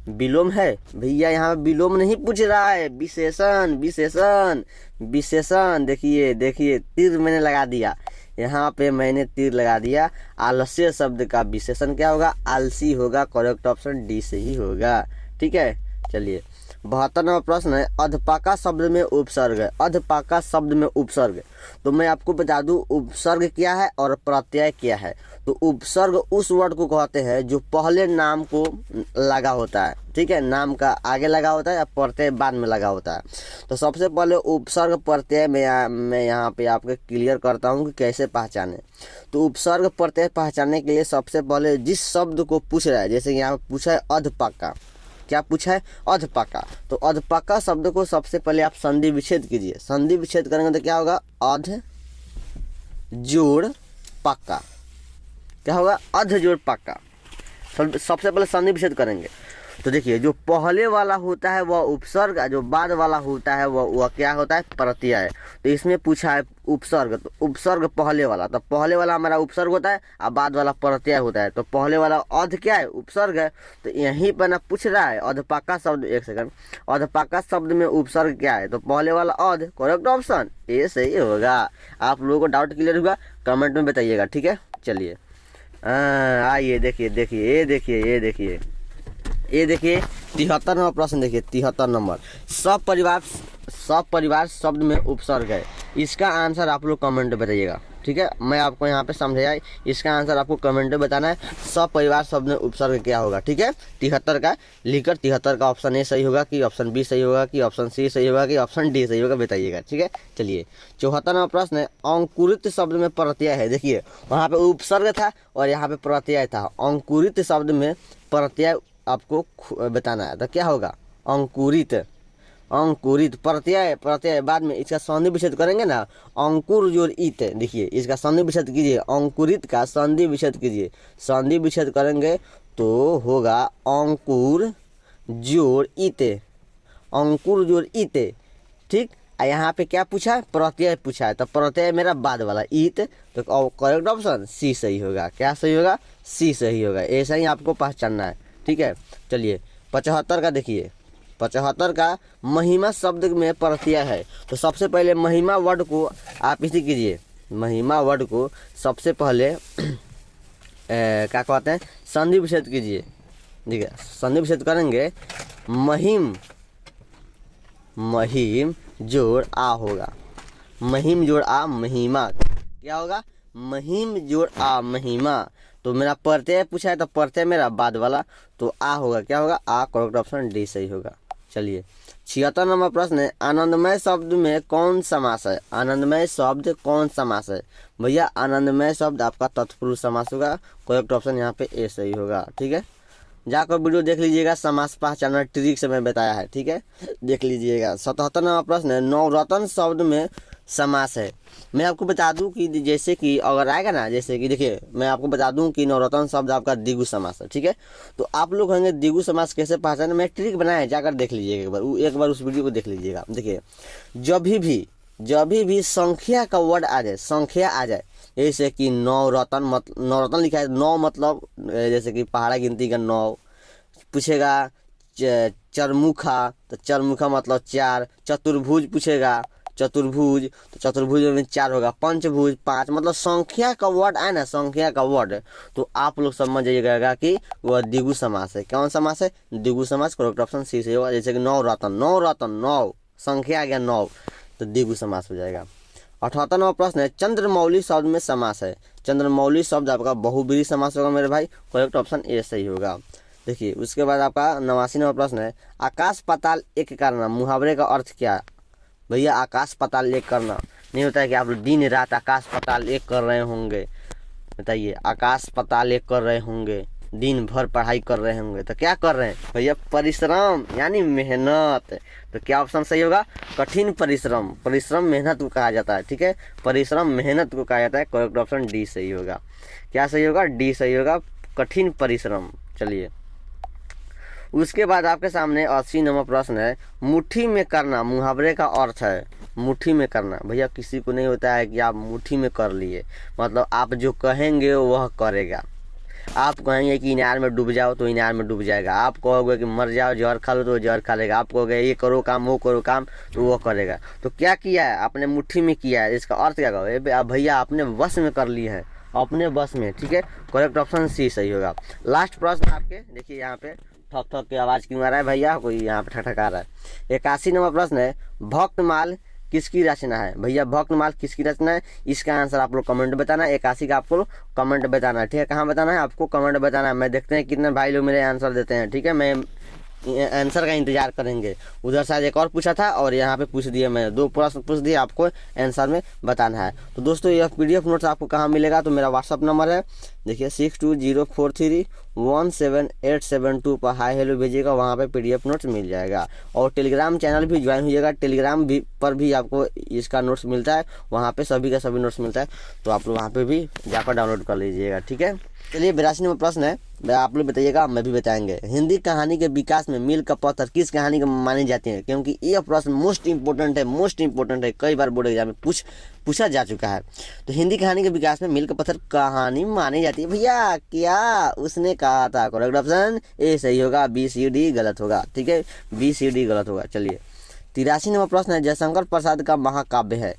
विलोम है भैया, यहाँ विलोम नहीं पूछ रहा है, विशेषण, विशेषण, विशेषण। देखिए तीर मैंने लगा दिया। यहाँ पे मैंने तीर लगा दिया। आलस्य शब्द का विशेषण क्या होगा? आलसी होगा। करेक्ट ऑप्शन डी से ही होगा। ठीक है, चलिए 72 नंबर प्रश्न है, अधपाका शब्द में उपसर्ग है। अधपाका शब्द में उपसर्ग, तो मैं आपको बता दूं उपसर्ग क्या है और प्रत्यय क्या है। तो उपसर्ग उस वर्ड को कहते हैं जो पहले नाम को लगा होता है। ठीक है, नाम का आगे लगा होता है या प्रत्यय बाद में लगा होता है। तो सबसे पहले उपसर्ग प्रत्यय मैं यहाँ पे आपको क्लियर करता हूँ कि कैसे पहचाने। तो उपसर्ग प्रत्यय पहचानने के लिए सबसे पहले जिस शब्द को पूछ रहा है, जैसे यहाँ पे पूछा है अधपाका, क्या पूछा है? अधपाका। तो अधपाका शब्द को सबसे पहले आप संधि विच्छेद कीजिए। संधि विच्छेद करेंगे तो क्या होगा? अध जोड़ पक्का। क्या होगा? अध जोड़ पक्का। सबसे पहले संधि विच्छेद करेंगे तो देखिए जो पहले वाला होता है वह उपसर्ग, जो बाद वाला होता है वह क्या होता है? प्रत्यय। तो इसमें पूछा है उपसर्ग, तो उपसर्ग पहले वाला, तो पहले वाला हमारा उपसर्ग होता है और बाद वाला प्रत्यय होता है। तो पहले वाला अध क्या है? उपसर्ग है। तो यहीं पर ना पूछ रहा है अधपाका शब्द, एक सेकंड, अधपाका शब्द में उपसर्ग क्या है? तो पहले वाला अध। करेक्ट ऑप्शन ए सही होगा। आप लोगों को डाउट क्लियर हुआ? कमेंट में बताइएगा। ठीक है, चलिए आइए देखिए 73 नंबर प्रश्न देखिए। 73 नंबर, सपरिवार शब्द में उपसर्ग है। इसका आंसर आप लोग कमेंट में बताइएगा। ठीक है, मैं आपको यहाँ पे समझाया, इसका आंसर आपको कमेंट में बताना है। सपरिवार शब्द में उपसर्ग क्या होगा? ठीक है, 73 का लिखकर 73 का ऑप्शन ए सही होगा कि ऑप्शन बी सही होगा कि ऑप्शन सी सही होगा कि ऑप्शन डी सही होगा, बताइएगा। ठीक है, चलिए 74 नंबर प्रश्न है, अंकुरित शब्द में प्रत्यय है। देखिए वहाँ पे उपसर्ग था और यहाँ पे प्रत्यय था। अंकुरित शब्द में प्रत्यय आपको बताना है। तो क्या होगा? अंकुरित। अंकुरित प्रत्यय बाद में इसका संधि विच्छेद करेंगे ना, अंकुर जोड़ इत। देखिए इसका संधि विच्छेद कीजिए, अंकुरित का संधि विच्छेद कीजिए। संधि विच्छेद करेंगे तो होगा अंकुर जोड़ इत। अंकुर जोड़ इत। ठीक, यहाँ पे क्या पूछा है? प्रत्यय पूछा है। तो प्रत्यय मेरा बाद वाला इत, तो करेक्ट ऑप्शन सी सही होगा। क्या सही होगा? सी सही होगा। ऐसा ही आपको पहचानना है। ठीक है, चलिए 75 का देखिए। 75 का महिमा शब्द में प्रत्यय है। तो सबसे पहले महिमा वर्ड को आप इसी कीजिए। महिमा वर्ड को सबसे पहले क्या कहते हैं? संधि विच्छेद कीजिए। ठीक है, संधि विच्छेद करेंगे, महिम जोड़ आ होगा। महिम जोड़ आ महिमा। क्या होगा? महिम जोड़ आ महिमा। तो मेरा प्रत्यय पूछा है तो प्रत्यय मेरा बाद वाला, तो आ होगा। क्या होगा? आ। करेक्ट ऑप्शन डी सही होगा। चलिए 76 नंबर प्रश्न है, आनंदमय शब्द में कौन समास है? आनंदमय शब्द कौन समास है? भैया आनंदमय शब्द आपका तत्पुरुष समास होगा। करेक्ट ऑप्शन यहाँ पे ए सही होगा। ठीक है, जाकर वीडियो देख लीजिएगा, समास पहचानना ट्रिक से मैं बताया है। ठीक है, देख लीजिएगा। 77 नंबर प्रश्न है, नवरत्न शब्द में समास है। मैं आपको बता दूं कि जैसे कि अगर आएगा ना, जैसे कि देखिए मैं आपको बता दूं कि नवरत्न शब्द आपका द्विगु समास है। ठीक है, तो आप लोग कहेंगे द्विगु समास कैसे पहचाने? मैं ट्रिक बनाया है, जाकर देख लीजिएगा एक बार उस वीडियो को देख लीजिएगा। देखिए जब भी संख्या का वर्ड आ जाए, संख्या आ जाए, जैसे कि नवरत्न, नवरत्न लिखा है, 9 मतलब जैसे कि पहाड़ा गिनती का 9 पूछेगा। चरमुखा, तो चरमुखा मतलब 4। चतुर्भुज पूछेगा, चतुर्भुज, तो चतुर्भुज में 4 होगा। पंचभुज 5, मतलब संख्या का वर्ड आए ना, संख्या का वर्ड, तो आप लोग समझ जाइएगा कि वह द्विगु समास है। कौन समास है? द्विगु समास। करेक्ट ऑप्शन सी से होगा। जैसे कि नवरत्न, 9 संख्या आ गया 9, तो द्विगु समास हो जाएगा। 78 नंबर प्रश्न है, चंद्रमौली शब्द में समास है। चंद्रमौली शब्द आपका बहुब्रीहि समास होगा मेरे भाई। करेक्ट ऑप्शन ए सही होगा। देखिए उसके बाद आपका 89 नंबर प्रश्न है, आकाश पाताल एक करना, मुहावरे का अर्थ क्या? भैया आकाश पाताल एक करना नहीं होता है कि आप दिन रात आकाश पाताल एक कर रहे होंगे। बताइए, आकाश पाताल एक कर रहे होंगे, दिन भर पढ़ाई कर रहे होंगे, तो क्या कर रहे हैं भैया? परिश्रम यानी मेहनत। तो क्या ऑप्शन सही होगा? कठिन परिश्रम। परिश्रम मेहनत को कहा जाता है। ठीक है, परिश्रम मेहनत को कहा जाता है। करेक्ट ऑप्शन डी सही होगा। क्या सही होगा? डी सही होगा, कठिन परिश्रम। चलिए उसके बाद आपके सामने 80 नंबर प्रश्न है, मुट्ठी में करना मुहावरे का अर्थ है। मुट्ठी में करना, भैया किसी को नहीं होता है कि आप मुट्ठी में कर लिए, मतलब आप जो कहेंगे वह करेगा। आप कहेंगे कि इनार में डूब जाओ तो इनार में डूब जाएगा, आप कहोगे कि मर जाओ जहर खा लो तो जहर खा लेगा, आप कहोगे ये करो काम वो करो काम तो वो करेगा। तो क्या किया है, अपने मुट्ठी में किया है, इसका अर्थ क्या कहो भैया अपने वश में कर लिए हैं, अपने बस में। ठीक है, करेक्ट ऑप्शन सी सही होगा। लास्ट प्रश्न आपके देखिए, यहाँ पे ठक ठक की आवाज़ क्यों आ रहा है भैया, कोई यहाँ पे ठक आ रहा है। 81 नंबर प्रश्न है, भक्तमाल किसकी रचना है। भैया भक्तमाल किसकी रचना है, इसका आंसर आप लोग कमेंट बताना। 81 का आपको कमेंट बताना है, ठीक है। कहाँ बताना है आपको, कमेंट बताना है। मैं देखते हैं कितने भाई लोग मेरे आंसर देते हैं, ठीक है। मैं आंसर का इंतजार करेंगे। उधर शायद एक और पूछा था और यहाँ पे पूछ दिया, मैं 2 प्रश्न पूछ दिए, आपको आंसर में बताना है। तो दोस्तों यह PDF नोट्स आपको कहाँ मिलेगा, तो मेरा व्हाट्सअप नंबर है देखिए 6204317872 पर हाय हेलो भेजिएगा, वहाँ पे PDF नोट्स मिल जाएगा। और टेलीग्राम चैनल भी ज्वाइन होइएगा, टेलीग्राम भी पर भी आपको इसका नोट्स मिलता है, वहाँ पे सभी का सभी नोट्स मिलता है, तो आप लोग वहाँ पे भी जाकर डाउनलोड कर लीजिएगा, ठीक है। चलिए 82 नंबर प्रश्न है, आप लोग बताइएगा, मैं भी बताएंगे। हिंदी कहानी के विकास में मील का पत्थर किस कहानी को मानी जाती है, क्योंकि यह प्रश्न मोस्ट इंपॉर्टेंट है, कई बार बोर्ड एग्जाम में पूछा जा चुका है। तो हिंदी कहानी के विकास में मील का पत्थर कहानी मानी जाती है। भैया क्या उसने कहा था, करेक्ट ऑप्शन ए सही होगा, BCD गलत होगा, ठीक है, BCD गलत होगा। चलिए 83 नंबर प्रश्न है, जयशंकर प्रसाद का महाकाव्य है,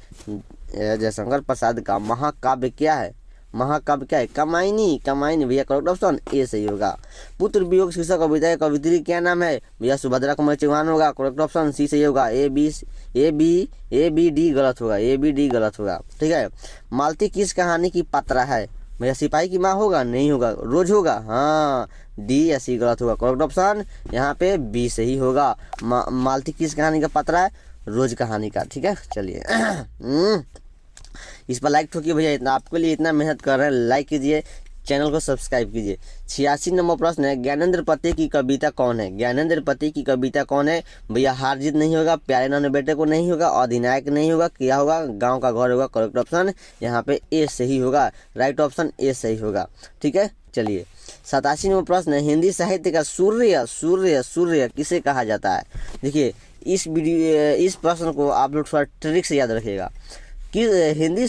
जयशंकर प्रसाद का महाकाव्य क्या है, महाकाव्य क्या है, कमायनी भैया, करेक्ट ऑप्शन ए सही होगा। पुत्र वियोग शीर्षक कविता के कवित्री क्या नाम है, भैया सुभद्रा कुमारी चौहान होगा, करेक्ट ऑप्शन सी सही होगा। ABD गलत होगा, ABD गलत होगा, ठीक है। मालती किस कहानी की पात्रा है, भैया सिपाही की माँ होगा, नहीं होगा, रोज होगा, हाँ, D या C गलत होगा, करेक्ट ऑप्शन यहाँ पे B सही होगा। मालती किस कहानी का पात्रा है, रोज कहानी का, ठीक है। चलिए इस पर लाइक ठोकिए भैया, इतना आपके लिए इतना मेहनत कर रहे हैं, लाइक कीजिए, चैनल को सब्सक्राइब कीजिए। 86 नंबर प्रश्न है, ज्ञानेंद्र पति की कविता कौन है, ज्ञानेंद्र पति की कविता कौन है। भैया हार जीत नहीं होगा, प्यारे नाने बेटे को नहीं होगा, अधिनायक नहीं होगा, क्या होगा, गांव का घर होगा, करेक्ट ऑप्शन यहाँ पे ए सही होगा, राइट ऑप्शन ए सही होगा, ठीक है। चलिए 87 नंबर प्रश्न है, हिंदी साहित्य का सूर्य किसे कहा जाता है। देखिए इस प्रश्न को आप लोग थोड़ा ट्रिक से याद रखिएगा कि हिंदी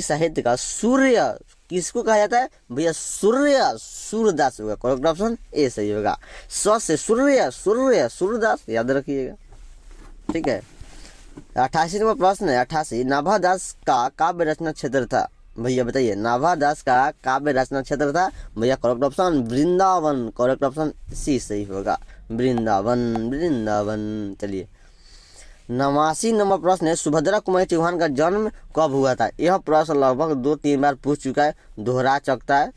साहित्य का सूर्य किसको कहा जाता है, भैया सूरदास होगा, करेक्ट ऑप्शन ए सही होगा। स से सूरदास याद रखिएगा, ठीक है। 88 नंबर प्रश्न है, 88 नाभादास का काव्य रचना क्षेत्र था। भैया बताइए, नाभादास का काव्य रचना क्षेत्र था, भैया correct option Vrindavan, correct option C सही होगा, वृंदावन। चलिए 89 नंबर प्रश्न है, सुभद्रा कुमारी चौहान का जन्म कब हुआ था। यह प्रश्न लगभग 2-3 बार पूछ चुका है, दोहरा चुका है,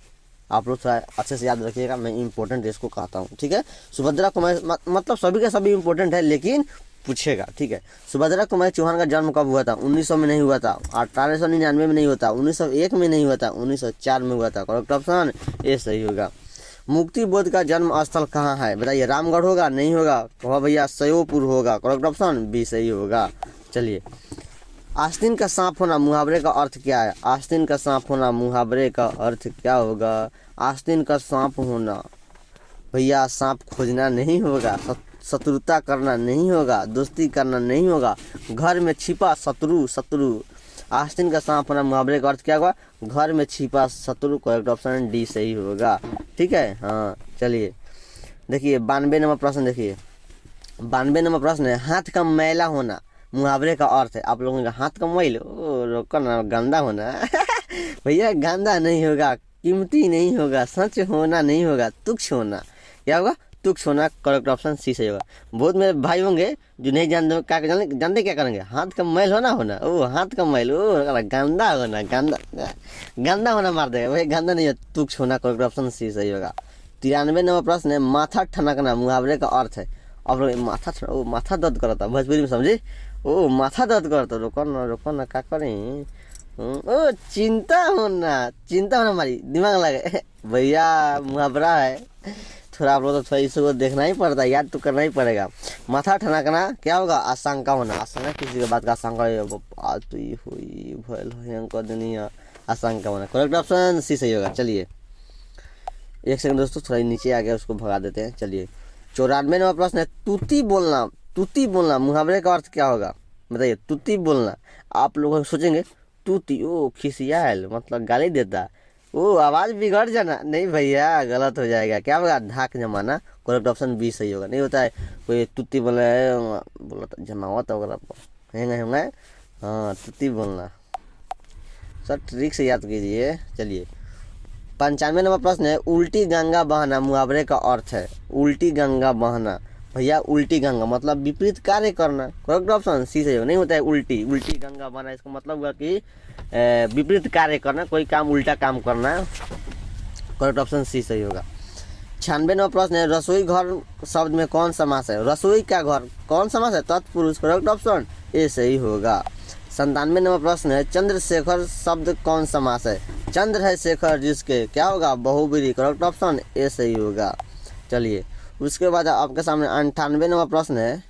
आप लोग थोड़ा अच्छे से याद रखिएगा, मैं इंपॉर्टेंट इसको कहता हूँ, ठीक है। सुभद्रा कुमारी मतलब सभी का सभी इंपॉर्टेंट है, लेकिन पूछेगा, ठीक है। सुभद्रा कुमारी चौहान का जन्म कब हुआ था, 1900 में नहीं हुआ था, 1899 में नहीं हुआ था, 1901 में नहीं हुआ था, 1904 में हुआ था, करेक्ट ऑप्शन ए सही होगा। मुक्ति बोध का जन्म स्थल कहाँ है, बताइए, रामगढ़ होगा, नहीं होगा, कहो भैया सयोपुर होगा, करेक्ट ऑप्शन बी सही होगा। चलिए आस्तीन का सांप होना मुहावरे का अर्थ क्या है, आस्तीन का सांप होना मुहावरे का अर्थ क्या होगा। आस्तीन का सांप होना भैया सांप खोजना नहीं होगा, शत्रुता करना नहीं होगा, दोस्ती करना नहीं होगा, घर में छिपा शत्रु। आस्तीन का सांप होना मुहावरे का अर्थ क्या होगा, घर में छिपा शत्रु, करेक्ट ऑप्शन डी सही होगा, ठीक है। हाँ चलिए देखिए 92 नंबर प्रश्न, देखिए 92 नंबर प्रश्न है, हाथ का मैला होना मुहावरे का अर्थ है। आप लोगों का हाथ का मैल, ओ रोको ना, गंदा होना भैया गंदा नहीं होगा, कीमती नहीं होगा, सच होना नहीं होगा, तुच्छ होना, क्या होगा, तुच्छ होना, करेक्ट ऑप्शन सी सही होगा। बहुत मेरे भाई होंगे जो नहीं जानते, क्या जानते क्या करेंगे, हाथ का मैल होना, ओ हाथ का मैल, ओ गंदा होना, गंदा होना मार देगा, भाई गंदा नहीं है, तुच्छ होना, करेक्ट ऑप्शन सी सही होगा। 93 नंबर प्रश्न है, माथा ठनकना मुहावरे का अर्थ है। अब लोग माथा दर्द करता, भोजपुरी में समझे, ओ माथा दर्द करता, रोको ना क्या करें, ओ चिंता होना हमारी दिमाग लगे भैया, मुहावरा है, थोड़ा आप लोग तो थोड़ा इसको देखना ही पड़ता है, याद तो करना ही पड़ेगा। माथा ठनकना क्या होगा, आशंका होना, आशंका किसी के बात का आशंका आशंका होना, करेक्ट ऑप्शन सी सही होगा। चलिए एक सेकंड दोस्तों, थोड़ा नीचे आ गया, उसको भगा देते हैं। चलिए 94 नंबर प्रश्न है, तूती बोलना मुहावरे का अर्थ क्या होगा, बताइए। तूती बोलना, आप लोग सोचेंगे तूती, ओ खिसियाल मतलब गाली देता, वो आवाज़ बिगड़ जाना नहीं भैया, गलत हो जाएगा। क्या होगा? धाक जमाना। करेक्ट ऑप्शन बी सही होगा। नहीं होता है कोई तुत्ती बोला है, बोला था जमावत वगैरह हैंगे होंगे। हाँ, तुत्ती बोलना। सर ट्रिक से याद कीजिए। चलिए 95 नंबर प्रश्न है, उल्टी गंगा बहना मुहावरे का अर्थ है। उल्टी गंगा बहना भैया, उल्टी गंगा मतलब विपरीत कार्य करना। करेक्ट ऑप्शन सी सही होगा। नहीं होता है उल्टी उल्टी गंगा बहना, इसका मतलब हुआ कि विपरीत कार्य करना, कोई काम उल्टा काम करना। करेक्ट ऑप्शन सी सही होगा। 96 नंबर प्रश्न है, रसोई घर शब्द में कौन समास है? रसोई का घर कौन समास है? तत्पुरुष। करेक्ट ऑप्शन ए सही होगा। 97 नंबर प्रश्न है, चंद्रशेखर शब्द कौन समास है? चंद्र है शेखर जिसके, क्या होगा? बहुब्रीहि। करेक्ट ऑप्शन ए सही होगा। चलिए उसके बाद आपके सामने 98 नंबर प्रश्न है,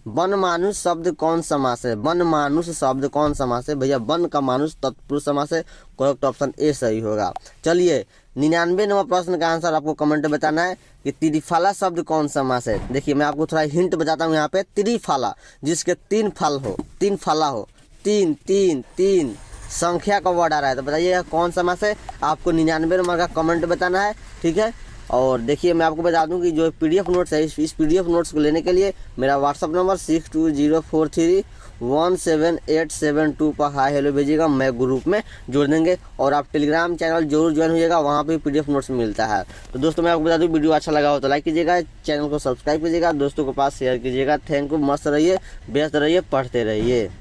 वन मानुष शब्द कौन समास है? वन मानुष शब्द कौन समास है? भैया वन का मानुष तत्पुरुष समास है। करेक्ट ऑप्शन ए सही होगा। चलिए 99 नंबर प्रश्न का आंसर आपको कमेंट में बताना है कि त्रिफला शब्द कौन समास है। देखिए मैं आपको थोड़ा हिंट बताता हूँ यहाँ पे। त्रिफला जिसके 3 फल हो, 3 फला हो, 3 3 3 संख्या का वर्ड आ रहा है, तो बताइएगा कौन समास है। आपको 99 नंबर का कमेंट बताना है, ठीक है। और देखिए मैं आपको बता दूं कि जो PDF नोट्स है, इस PDF नोट्स को लेने के लिए मेरा व्हाट्सअप नंबर 6204317872 पर हाय हेलो भेजिएगा, मैं ग्रुप में जोड़ देंगे। और आप टेलीग्राम चैनल जरूर ज्वाइन होइएगा, वहाँ पे PDF नोट्स मिलता है। तो दोस्तों मैं आपको बता दूं, वीडियो अच्छा लगा हो तो लाइक कीजिएगा, चैनल को सब्सक्राइब कीजिएगा, दोस्तों के पास शेयर कीजिएगा। Thank you. मस्त रहिए, व्यस्त रहिए, पढ़ते रहिए।